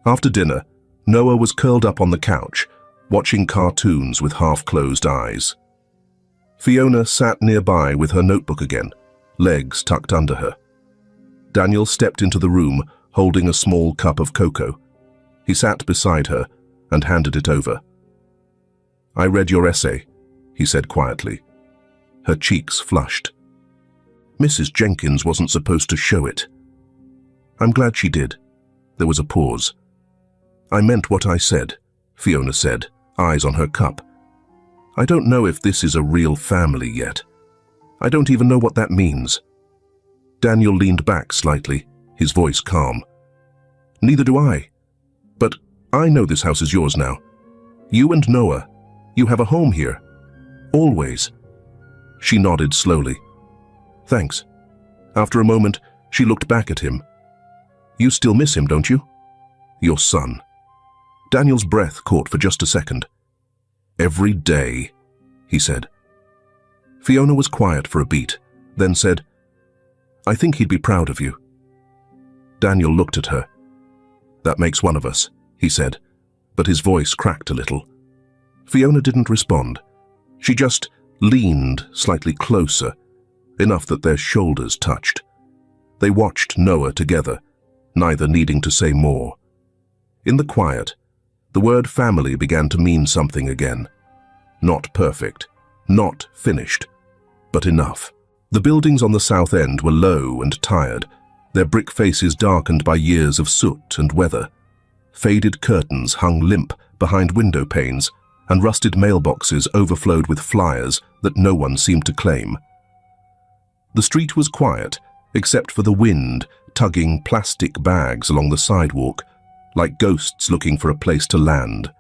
After dinner, Noah was curled up on the couch, watching cartoons with half-closed eyes. Fiona sat nearby with her notebook again, legs tucked under her. Daniel stepped into the room, holding a small cup of cocoa. He sat beside her and handed it over. I read your essay, he said quietly. Her cheeks flushed. Mrs. Jenkins wasn't supposed to show it. I'm glad she did. There was a pause. I meant what I said, Fiona said, eyes on her cup. I don't know if this is a real family yet. I don't even know what that means. Daniel leaned back slightly, his voice calm. Neither do I. But I know this house is yours now. You and Noah, you have a home here. Always. She nodded slowly. Thanks. After a moment, she looked back at him. You still miss him, don't you? Your son. Daniel's breath caught for just a second. Every day, he said. Fiona was quiet for a beat, then said, I think he'd be proud of you. Daniel looked at her. That makes one of us, he said, but his voice cracked a little. Fiona didn't respond. She just leaned slightly closer, enough that their shoulders touched. They watched Noah together, neither needing to say more. In the quiet, the word family began to mean something again. Not perfect, not finished, but enough. The buildings on the south end were low and tired, their brick faces darkened by years of soot and weather. Faded curtains hung limp behind window panes, and rusted mailboxes overflowed with flyers that no one seemed to claim. The street was quiet, except for the wind tugging plastic bags along the sidewalk, like ghosts looking for a place to land.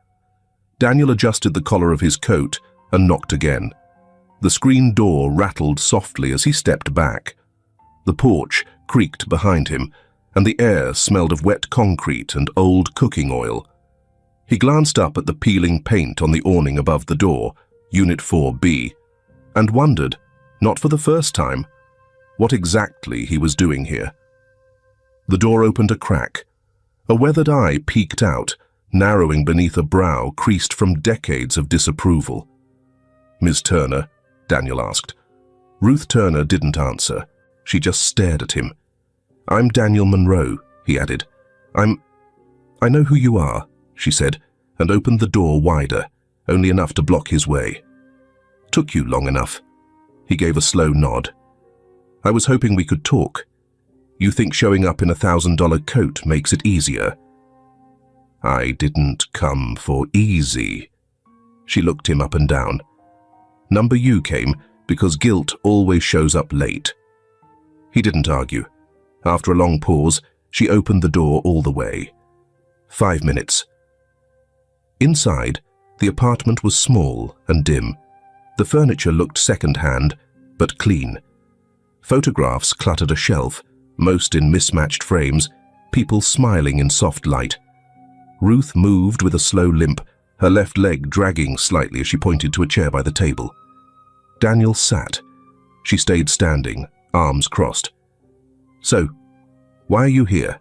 Daniel adjusted the collar of his coat and knocked again. The screen door rattled softly as he stepped back. The porch creaked behind him, and the air smelled of wet concrete and old cooking oil. He glanced up at the peeling paint on the awning above the door, Unit 4B, and wondered, not for the first time, what exactly he was doing here. The door opened a crack. A weathered eye peeked out, narrowing beneath a brow creased from decades of disapproval. Ms. Turner, Daniel asked. Ruth Turner didn't answer. She just stared at him. I'm Daniel Monroe, he added. I know who you are. she said, and opened the door wider, only enough to block his way. "Took you long enough." He gave a slow nod. "I was hoping we could talk. You think showing up in a $1,000 coat makes it easier?" "I didn't come for easy." She looked him up and down. "Number U came because guilt always shows up late." He didn't argue. After a long pause, she opened the door all the way. 5 minutes. Inside, the apartment was small and dim. The furniture looked second-hand, but clean. Photographs cluttered a shelf, most in mismatched frames, people smiling in soft light. Ruth moved with a slow limp, her left leg dragging slightly as she pointed to a chair by the table. Daniel sat. She stayed standing, arms crossed. "So, why are you here?"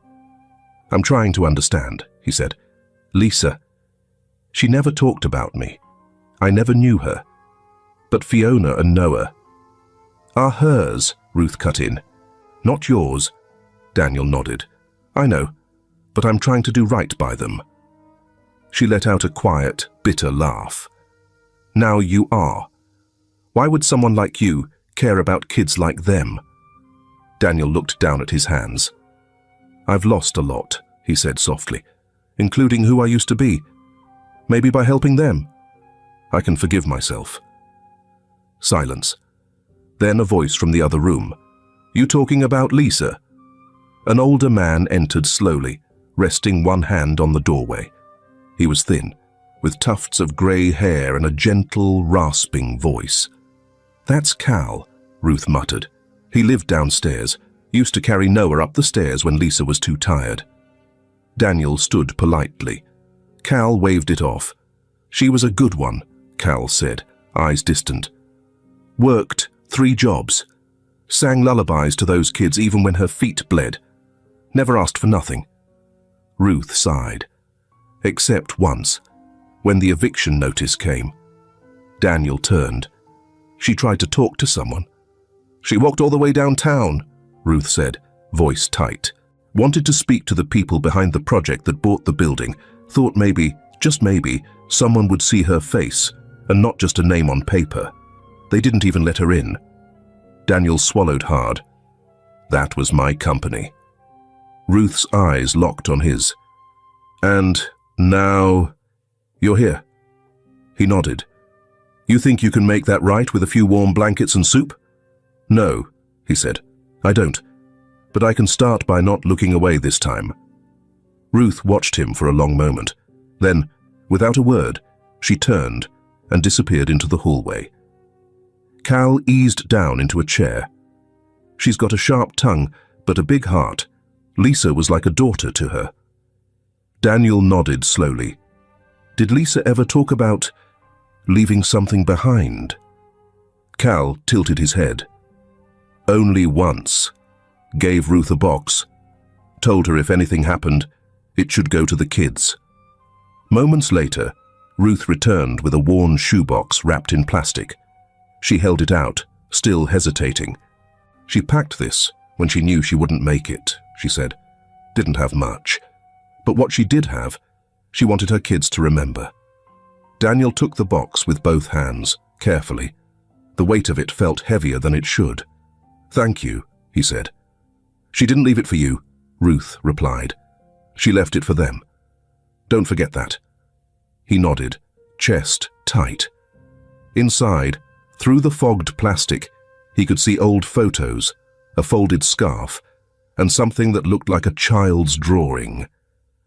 "I'm trying to understand," he said. "Lisa. She never talked about me. I never knew her. But Fiona and Noah are hers," Ruth cut in. "Not yours." Daniel nodded. "I know, but I'm trying to do right by them." She let out a quiet, bitter laugh. "Now you are. Why would someone like you care about kids like them?" Daniel looked down at his hands. "I've lost a lot," he said softly, "including who I used to be. Maybe by helping them, I can forgive myself." Silence. Then a voice from the other room. "You talking about Lisa?" An older man entered slowly, resting one hand on the doorway. He was thin, with tufts of grey hair and a gentle, rasping voice. "That's Cal," Ruth muttered. "He lived downstairs, used to carry Noah up the stairs when Lisa was too tired." Daniel stood politely. Cal waved it off. "She was a good one," Cal said, eyes distant. "Worked 3 jobs. Sang lullabies to those kids even when her feet bled. Never asked for nothing." Ruth sighed. Except once, when the eviction notice came. Daniel turned. "She tried to talk to someone." "She walked all the way downtown," Ruth said, voice tight. "Wanted to speak to the people behind the project that bought the building. Thought maybe, just maybe, someone would see her face, and not just a name on paper. They didn't even let her in." Daniel swallowed hard. "That was my company." Ruth's eyes locked on his. "And now you're here." He nodded. "You think you can make that right with a few warm blankets and soup?" "No," he said. "I don't. But I can start by not looking away this time." Ruth watched him for a long moment. Then, without a word, she turned and disappeared into the hallway. Cal eased down into a chair. "She's got a sharp tongue, but a big heart. Lisa was like a daughter to her." Daniel nodded slowly. "Did Lisa ever talk about leaving something behind?" Cal tilted his head. "Only once. Gave Ruth a box. Told her if anything happened, it should go to the kids." Moments later, Ruth returned with a worn shoebox wrapped in plastic. She held it out, still hesitating. "She packed this when she knew she wouldn't make it," she said. "Didn't have much. But what she did have, she wanted her kids to remember." Daniel took the box with both hands, carefully. The weight of it felt heavier than it should. "Thank you," he said. "She didn't leave it for you," Ruth replied. "She left it for them. Don't forget that." He nodded, chest tight. Inside, through the fogged plastic, he could see old photos, a folded scarf, and something that looked like a child's drawing.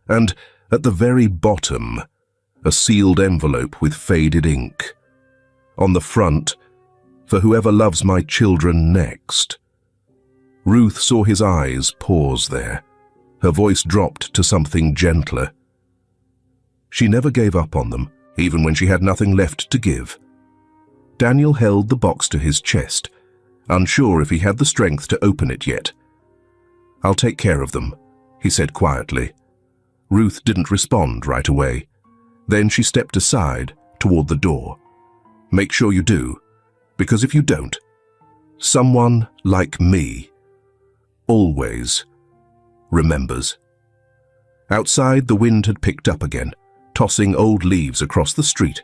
And, at the very bottom, a sealed envelope with faded ink. On the front, "For whoever loves my children next." Ruth saw his eyes pause there. Her voice dropped to something gentler. She never gave up on them, even when she had nothing left to give. Daniel held the box to his chest, unsure if he had the strength to open it yet. "I'll take care of them," he said quietly. Ruth didn't respond right away. Then she stepped aside toward the door. "Make sure you do, because if you don't, someone like me always remembers." Outside, the wind had picked up again, tossing old leaves across the street.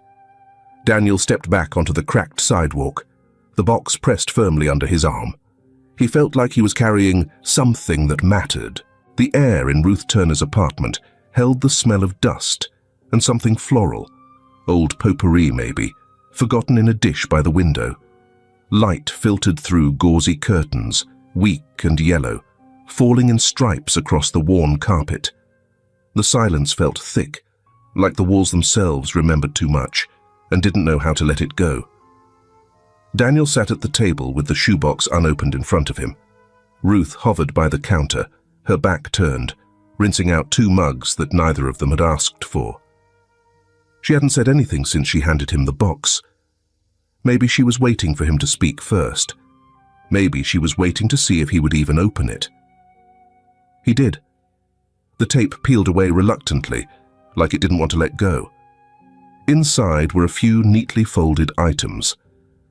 Daniel stepped back onto the cracked sidewalk, the box pressed firmly under his arm. He felt like he was carrying something that mattered. The air in Ruth Turner's apartment held the smell of dust and something floral, old potpourri maybe, forgotten in a dish by the window. Light filtered through gauzy curtains, weak and yellow, falling in stripes across the worn carpet. The silence felt thick, like the walls themselves remembered too much and didn't know how to let it go. Daniel sat at the table with the shoebox unopened in front of him. Ruth hovered by the counter, her back turned, rinsing out 2 mugs that neither of them had asked for. She hadn't said anything since she handed him the box. Maybe she was waiting for him to speak first. Maybe she was waiting to see if he would even open it. He did. The tape peeled away reluctantly, like it didn't want to let go. Inside were a few neatly folded items: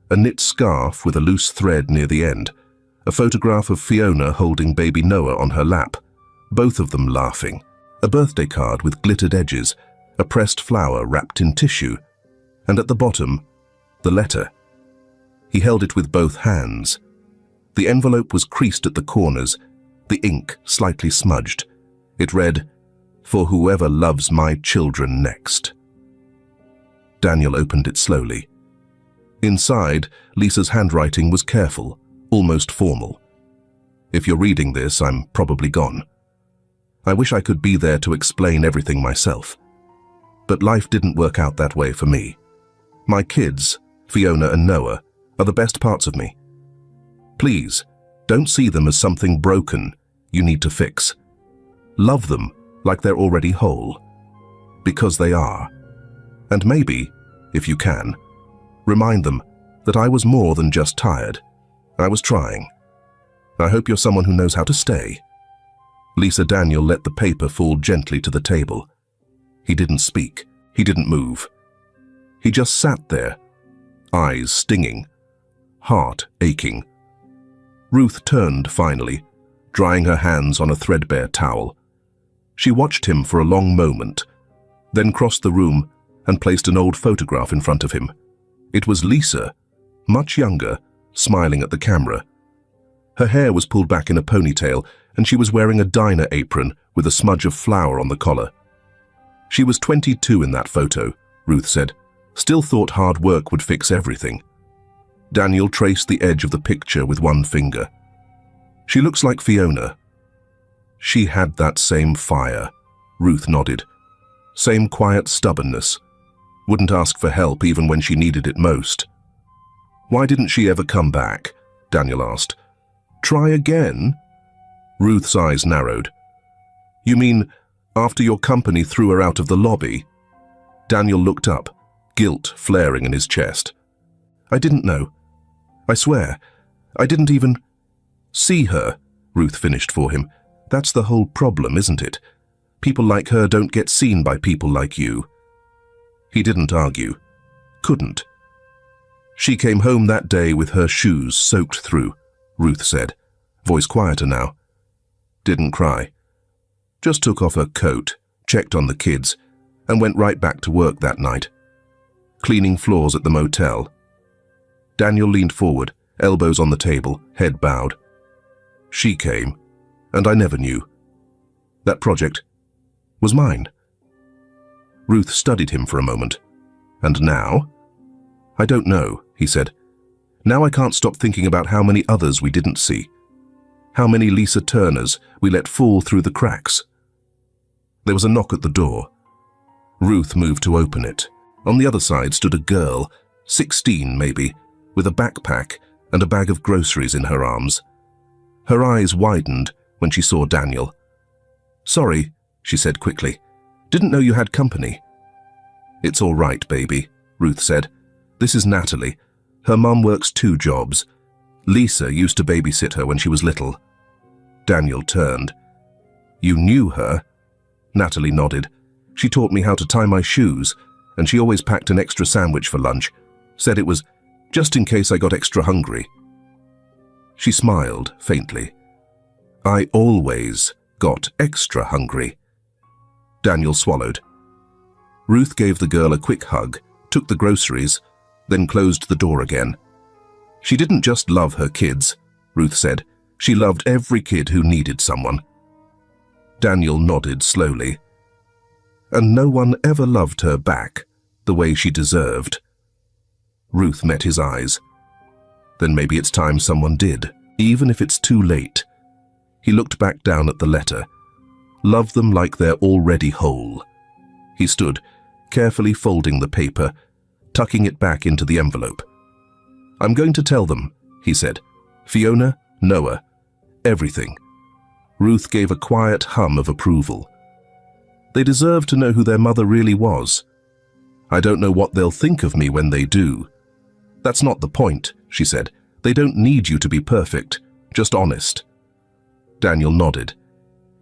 a knit scarf with a loose thread near the end, a photograph of Fiona holding baby Noah on her lap, both of them laughing, a birthday card with glittered edges, a pressed flower wrapped in tissue, and at the bottom, the letter. He held it with both hands. The envelope was creased at the corners, the ink slightly smudged. It read, "For whoever loves my children next." Daniel opened it slowly. Inside, Lisa's handwriting was careful, almost formal. "If you're reading this, I'm probably gone. I wish I could be there to explain everything myself. But life didn't work out that way for me. My kids, Fiona and Noah, are the best parts of me. Please, don't see them as something broken you need to fix. Love them like they're already whole. Because they are. And maybe, if you can, remind them that I was more than just tired. I was trying. I hope you're someone who knows how to stay." Lisa Daniel let the paper fall gently to the table. He didn't speak. He didn't move. He just sat there, eyes stinging, heart aching. Ruth turned finally, drying her hands on a threadbare towel. She watched him for a long moment, then crossed the room and placed an old photograph in front of him. It was Lisa, much younger, smiling at the camera. Her hair was pulled back in a ponytail, and she was wearing a diner apron with a smudge of flour on the collar. She was 22 in that photo, Ruth said. Still thought hard work would fix everything. Daniel traced the edge of the picture with one finger. "She looks like Fiona." "She had that same fire," Ruth nodded. "Same quiet stubbornness. Wouldn't ask for help even when she needed it most." "Why didn't she ever come back?" Daniel asked. "Try again?" Ruth's eyes narrowed. "You mean after your company threw her out of the lobby?" Daniel looked up, guilt flaring in his chest. "I didn't know. I swear, I didn't even see her," Ruth finished for him. "That's the whole problem, isn't it? People like her don't get seen by people like you." He didn't argue. Couldn't. "She came home that day with her shoes soaked through," Ruth said, voice quieter now. "Didn't cry. Just took off her coat, checked on the kids, and went right back to work that night. Cleaning floors at the motel." Daniel leaned forward, elbows on the table, head bowed. "She came, and I never knew. That project was mine." Ruth studied him for a moment. "And now?" "I don't know," he said. "Now I can't stop thinking about how many others we didn't see. How many Lisa Turners we let fall through the cracks." There was a knock at the door. Ruth moved to open it. On the other side stood a girl, 16 maybe, with a backpack and a bag of groceries in her arms. Her eyes widened when she saw Daniel. "Sorry," she said quickly. "Didn't know you had company." "It's all right, baby," Ruth said. "This is Natalie. Her mum works 2 jobs. Lisa used to babysit her when she was little." Daniel turned. "You knew her?" Natalie nodded. "She taught me how to tie my shoes, and she always packed an extra sandwich for lunch. Said it was just in case I got extra hungry." She smiled faintly. "I always got extra hungry." Daniel swallowed. Ruth gave the girl a quick hug, took the groceries, then closed the door again. She didn't just love her kids, Ruth said. She loved every kid who needed someone. Daniel nodded slowly. And no one ever loved her back the way she deserved. Ruth met his eyes. Then maybe it's time someone did, even if it's too late. He looked back down at the letter. Love them like they're already whole. He stood, carefully folding the paper, tucking it back into the envelope. I'm going to tell them, he said. Fiona, Noah, everything. Ruth gave a quiet hum of approval. They deserve to know who their mother really was. I don't know what they'll think of me when they do. That's not the point, she said. They don't need you to be perfect, just honest. Daniel nodded.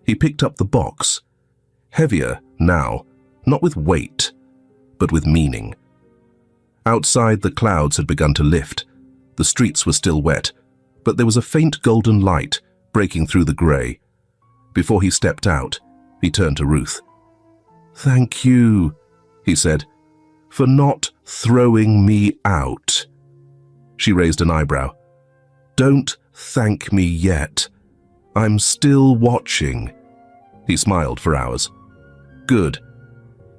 He picked up the box. Heavier now, not with weight, but with meaning. Outside, the clouds had begun to lift. The streets were still wet, but there was a faint golden light breaking through the grey. Before he stepped out, he turned to Ruth. Thank you, he said, for not throwing me out. She raised an eyebrow. Don't thank me yet. I'm still watching. He smiled for hours. Good.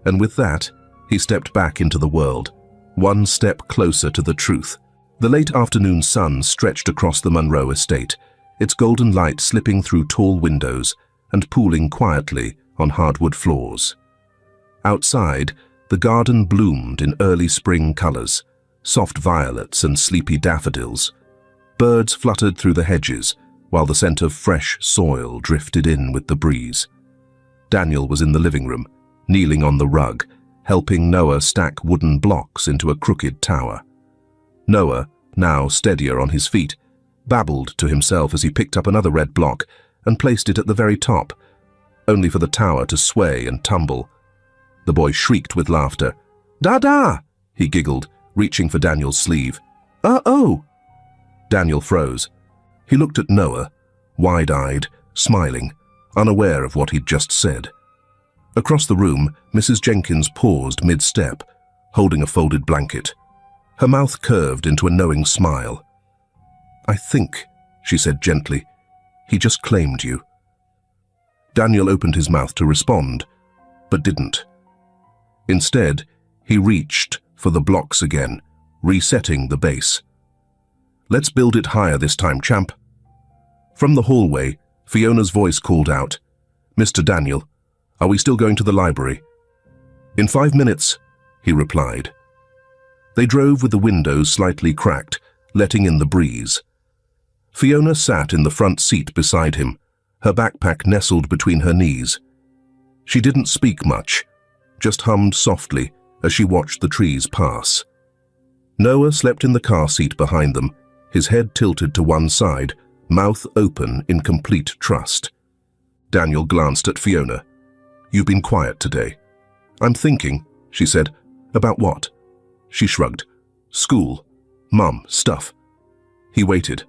And with that, he stepped back into the world, one step closer to the truth. The late afternoon sun stretched across the Munro estate, its golden light slipping through tall windows and pooling quietly on hardwood floors. Outside, the garden bloomed in early spring colors, soft violets and sleepy daffodils. Birds fluttered through the hedges, while the scent of fresh soil drifted in with the breeze. Daniel was in the living room, kneeling on the rug, helping Noah stack wooden blocks into a crooked tower. Noah, now steadier on his feet, babbled to himself as he picked up another red block and placed it at the very top, only for the tower to sway and tumble. The boy shrieked with laughter. "Dada!" he giggled, reaching for Daniel's sleeve. "Oh!" Daniel froze. He looked at Noah, wide-eyed, smiling, unaware of what he'd just said. Across the room, Mrs. Jenkins paused mid-step, holding a folded blanket. Her mouth curved into a knowing smile. "I think," she said gently, "he just claimed you." Daniel opened his mouth to respond, but didn't. Instead, he reached for the blocks again, resetting the base. "Let's build it higher this time, champ." From the hallway, Fiona's voice called out, "Mr. Daniel, are we still going to the library?" "In 5 minutes," he replied. They drove with the windows slightly cracked, letting in the breeze. Fiona sat in the front seat beside him, her backpack nestled between her knees. She didn't speak much, just hummed softly as she watched the trees pass. Noah slept in the car seat behind them, his head tilted to one side, mouth open in complete trust. Daniel glanced at Fiona. "You've been quiet today." "I'm thinking," she said. "About what?" She shrugged. "School. Mum, stuff." He waited.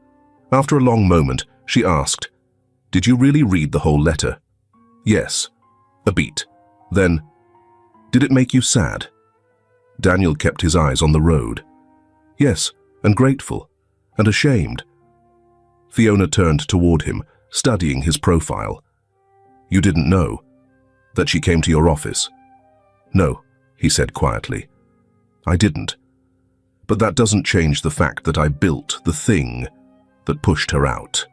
After a long moment, she asked, "Did you really read the whole letter?" "Yes." A beat. Then, "Did it make you sad?" Daniel kept his eyes on the road. "Yes, and grateful, and ashamed." Fiona turned toward him, studying his profile. "You didn't know that she came to your office?" "No," he said quietly. "I didn't. But that doesn't change the fact that I built the thing that pushed her out."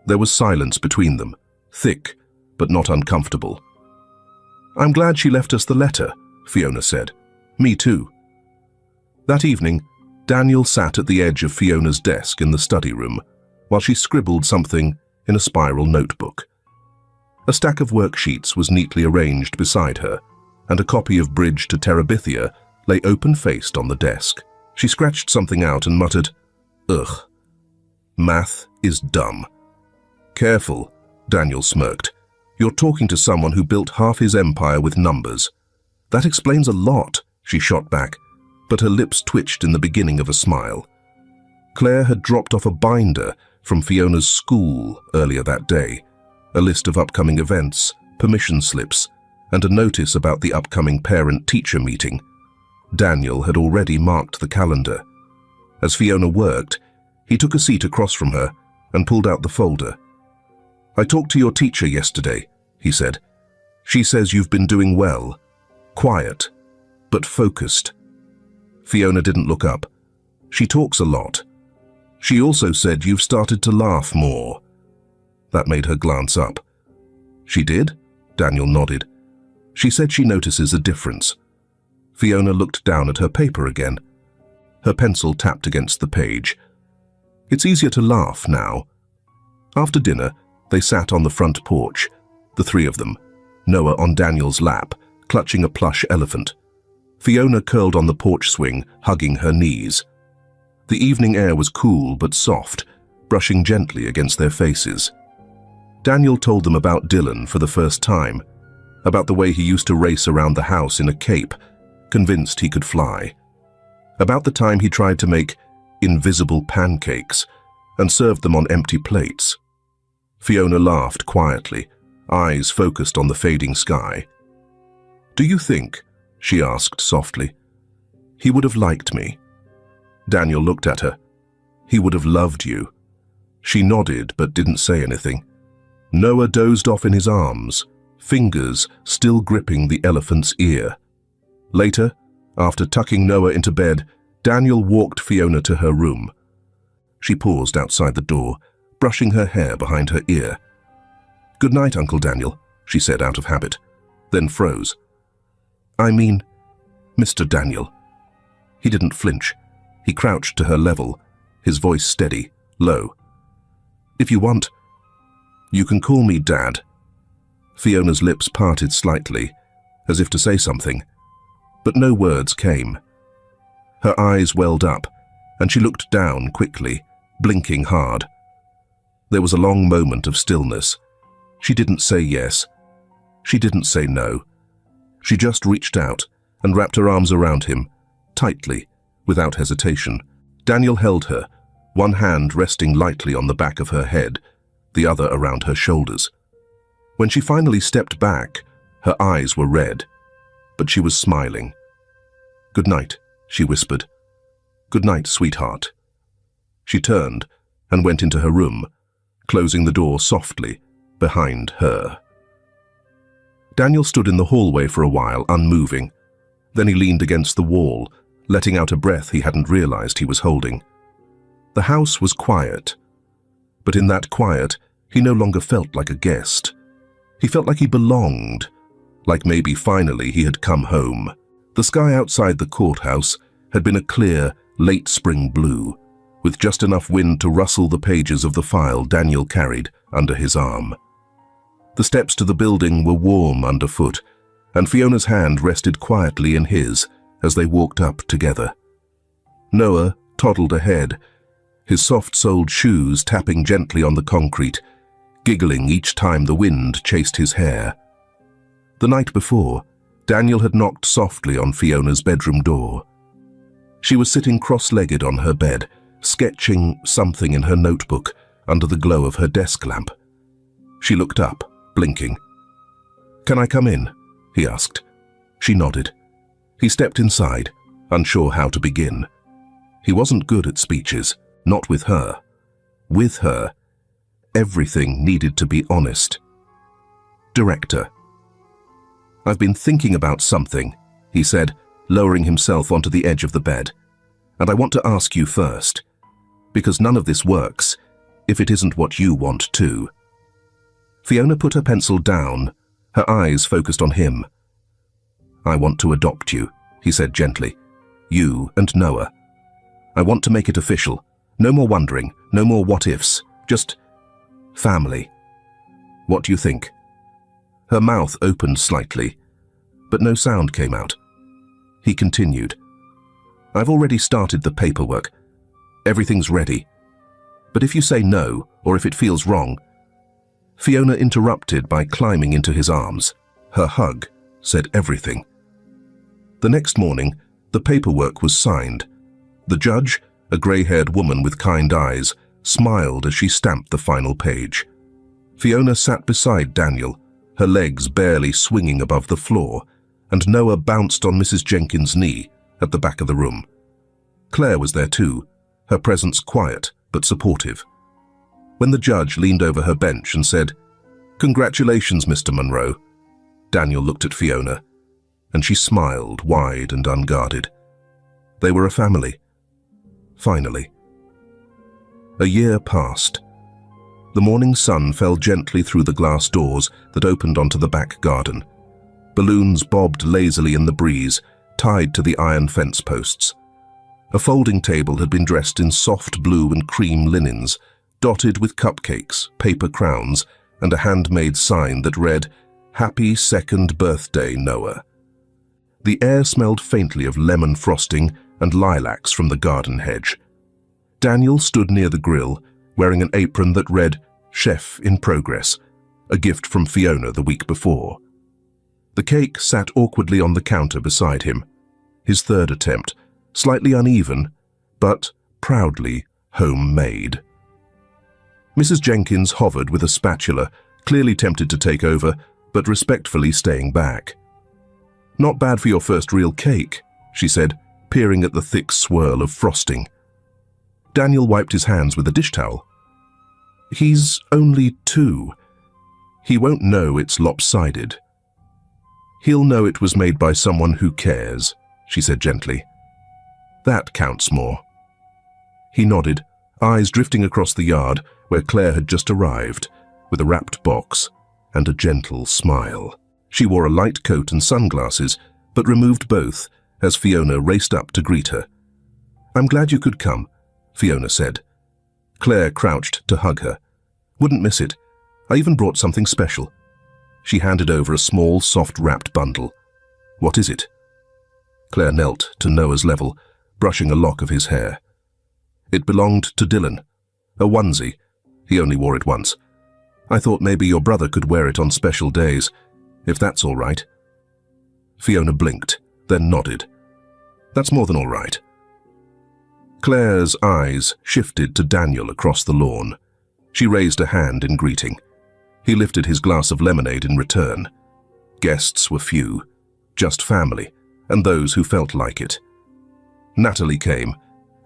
There was silence between them, thick but not uncomfortable. "I'm glad she left us the letter," Fiona said. "Me too." That evening, Daniel sat at the edge of Fiona's desk in the study room while she scribbled something in a spiral notebook. A stack of worksheets was neatly arranged beside her, and a copy of Bridge to Terabithia lay open-faced on the desk. She scratched something out and muttered, "Ugh. Math is dumb." "Careful," Daniel smirked. "You're talking to someone who built half his empire with numbers." "That explains a lot," she shot back, but her lips twitched in the beginning of a smile. Claire had dropped off a binder from Fiona's school earlier that day, a list of upcoming events, permission slips, and a notice about the upcoming parent-teacher meeting. Daniel had already marked the calendar. As Fiona worked, he took a seat across from her and pulled out the folder. "I talked to your teacher yesterday," he said. "She says you've been doing well. Quiet, but focused." Fiona didn't look up. "She talks a lot. She also said you've started to laugh more." That made her glance up. "She did?" Daniel nodded. "She said she notices a difference." Fiona looked down at her paper again. Her pencil tapped against the page. "It's easier to laugh now." After dinner, they sat on the front porch, the three of them, Noah on Daniel's lap, clutching a plush elephant. Fiona curled on the porch swing, hugging her knees. The evening air was cool but soft, brushing gently against their faces. Daniel told them about Dylan for the first time, about the way he used to race around the house in a cape, convinced he could fly. About the time he tried to make invisible pancakes and served them on empty plates. Fiona laughed quietly, eyes focused on the fading sky. "Do you think," she asked softly, "he would have liked me?" Daniel looked at her. "He would have loved you." She nodded but didn't say anything. Noah dozed off in his arms, fingers still gripping the elephant's ear. Later, after tucking Noah into bed, Daniel walked Fiona to her room. She paused outside the door, brushing her hair behind her ear. "Good night, Uncle Daniel," she said out of habit, then froze. "I mean, Mr. Daniel." He didn't flinch. He crouched to her level, his voice steady, low. "If you want, you can call me Dad." Fiona's lips parted slightly, as if to say something, but no words came. Her eyes welled up, and she looked down quickly, blinking hard. There was a long moment of stillness. She didn't say yes. She didn't say no. She just reached out and wrapped her arms around him, tightly, without hesitation. Daniel held her, one hand resting lightly on the back of her head, the other around her shoulders. When she finally stepped back, her eyes were red, but she was smiling. "Good night," she whispered. "Good night, sweetheart." She turned and went into her room, closing the door softly behind her. Daniel stood in the hallway for a while, unmoving. Then he leaned against the wall, letting out a breath he hadn't realized he was holding. The house was quiet, but in that quiet, he no longer felt like a guest. He felt like he belonged, like maybe finally he had come home. The sky outside the courthouse had been a clear, late spring blue, with just enough wind to rustle the pages of the file Daniel carried under his arm. The steps to the building were warm underfoot, and Fiona's hand rested quietly in his as they walked up together. Noah toddled ahead, his soft-soled shoes tapping gently on the concrete, giggling each time the wind chased his hair. The night before, Daniel had knocked softly on Fiona's bedroom door. She was sitting cross-legged on her bed, sketching something in her notebook under the glow of her desk lamp. She looked up, blinking. "Can I come in?" he asked. She nodded. He stepped inside, unsure how to begin. He wasn't good at speeches, not with her. With her, everything needed to be honest. "Director." "I've been thinking about something," he said, lowering himself onto the edge of the bed. "And I want to ask you first, because none of this works if it isn't what you want too." Fiona put her pencil down, her eyes focused on him. "I want to adopt you," he said gently. "You and Noah. I want to make it official. No more wondering, no more what-ifs, just family. What do you think?" Her mouth opened slightly, but no sound came out. He continued. "I've already started the paperwork. Everything's ready. But if you say no, or if it feels wrong..." Fiona interrupted by climbing into his arms. Her hug said everything. The next morning, the paperwork was signed. The judge, a grey-haired woman with kind eyes, smiled as she stamped the final page. Fiona sat beside Daniel, her legs barely swinging above the floor, and Noah bounced on Mrs. Jenkins' knee at the back of the room. Claire was there too, her presence quiet but supportive. When the judge leaned over her bench and said, "Congratulations, Mr. Monroe," Daniel looked at Fiona, and she smiled wide and unguarded. They were a family. Finally. A year passed. The morning sun fell gently through the glass doors that opened onto the back garden. Balloons bobbed lazily in the breeze, tied to the iron fence posts. A folding table had been dressed in soft blue and cream linens, dotted with cupcakes, paper crowns, and a handmade sign that read, "Happy 2nd birthday, Noah." The air smelled faintly of lemon frosting and lilacs from the garden hedge. Daniel stood near the grill, wearing an apron that read, "Chef in progress," a gift from Fiona the week before. The cake sat awkwardly on the counter beside him, his third attempt, slightly uneven, but proudly homemade. Mrs. Jenkins hovered with a spatula, clearly tempted to take over, but respectfully staying back. "Not bad for your first real cake," she said, peering at the thick swirl of frosting. Daniel wiped his hands with a dish towel. "He's only 2. He won't know it's lopsided." "He'll know it was made by someone who cares," she said gently. "That counts more." He nodded, eyes drifting across the yard where Claire had just arrived, with a wrapped box and a gentle smile. She wore a light coat and sunglasses, but removed both as Fiona raced up to greet her. "I'm glad you could come," Fiona said. Claire crouched to hug her. "Wouldn't miss it. I even brought something special." She handed over a small, soft-wrapped bundle. "What is it?" Claire knelt to Noah's level, brushing a lock of his hair. "It belonged to Dylan. A onesie. He only wore it once. I thought maybe your brother could wear it on special days, if that's all right." Fiona blinked, then nodded. "That's more than all right." Claire's eyes shifted to Daniel across the lawn. She raised a hand in greeting. He lifted his glass of lemonade in return. Guests were few, just family, and those who felt like it. Natalie came,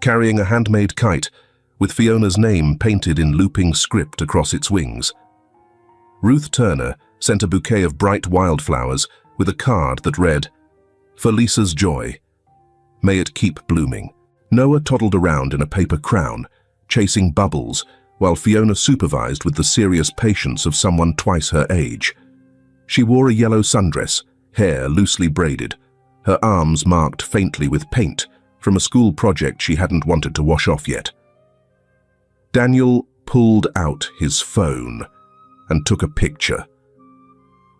carrying a handmade kite, with Fiona's name painted in looping script across its wings. Ruth Turner sent a bouquet of bright wildflowers with a card that read, "For Lisa's joy. May it keep blooming." Noah toddled around in a paper crown, chasing bubbles, while Fiona supervised with the serious patience of someone twice her age. She wore a yellow sundress, hair loosely braided, her arms marked faintly with paint from a school project she hadn't wanted to wash off yet. Daniel pulled out his phone and took a picture.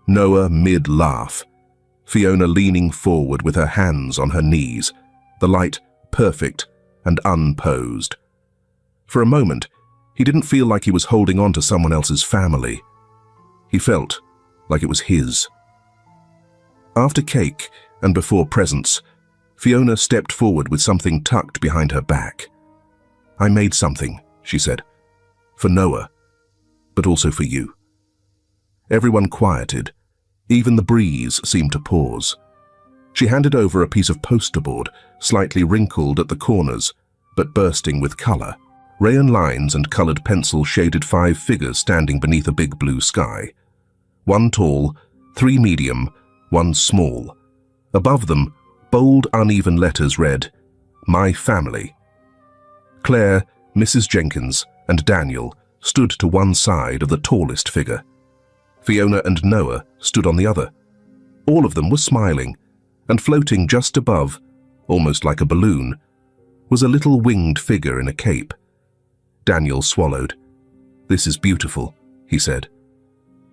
Noah mid-laugh, Fiona leaning forward with her hands on her knees, the light perfect and unposed. For a moment, he didn't feel like he was holding on to someone else's family. He felt like it was his. After cake and before presents, Fiona stepped forward with something tucked behind her back. "I made something," she said, "for Noah, but also for you." Everyone quieted. Even the breeze seemed to pause. She handed over a piece of poster board, slightly wrinkled at the corners, but bursting with color. Rayon lines and colored pencil shaded 5 figures standing beneath a big blue sky. 1 tall, 3 medium, 1 small. Above them, bold, uneven letters read, "My family." Claire, Mrs. Jenkins, and Daniel stood to one side of the tallest figure. Fiona and Noah stood on the other. All of them were smiling, and floating just above, almost like a balloon, was a little winged figure in a cape. Daniel swallowed. "This is beautiful," he said.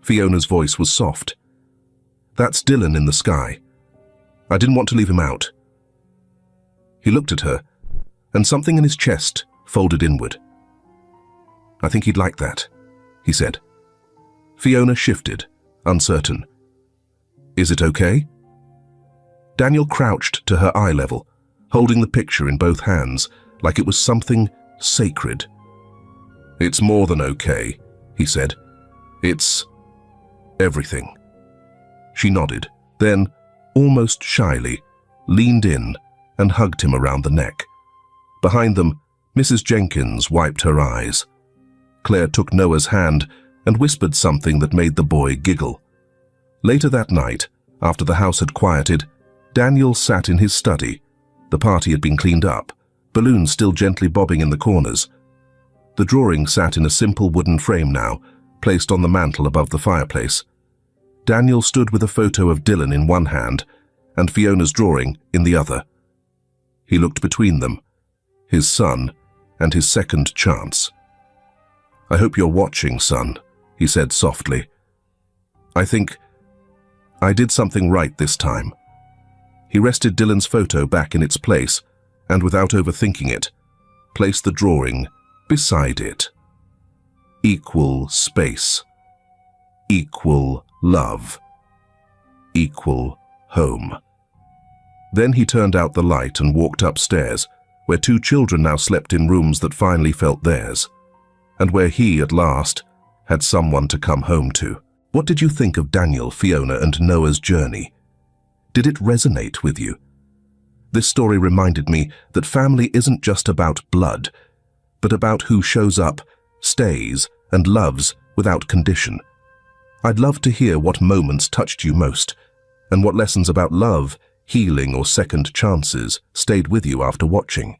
Fiona's voice was soft. "That's Dylan in the sky. I didn't want to leave him out." He looked at her, and something in his chest folded inward. "I think he'd like that," he said. Fiona shifted, uncertain. "Is it okay?" Daniel crouched to her eye level, holding the picture in both hands like it was something sacred. "It's more than okay," he said. "It's everything." She nodded, then, almost shyly, leaned in and hugged him around the neck. Behind them, Mrs. Jenkins wiped her eyes. Claire took Noah's hand and whispered something that made the boy giggle. Later that night, after the house had quieted, Daniel sat in his study. The party had been cleaned up, balloons still gently bobbing in the corners. The drawing sat in a simple wooden frame now, placed on the mantel above the fireplace. Daniel stood with a photo of Dylan in one hand and Fiona's drawing in the other. He looked between them, his son and his second chance. "I hope you're watching, son," he said softly. "I think I did something right this time." He rested Dylan's photo back in its place and, without overthinking it, placed the drawing beside it. Equal space. Equal love. Equal home. Then he turned out the light and walked upstairs, where two children now slept in rooms that finally felt theirs, and where he, at last, had someone to come home to. What did you think of Daniel, Fiona, and Noah's journey? Did it resonate with you? This story reminded me that family isn't just about blood, but about who shows up, stays, and loves without condition. I'd love to hear what moments touched you most, and what lessons about love, healing, or second chances stayed with you after watching.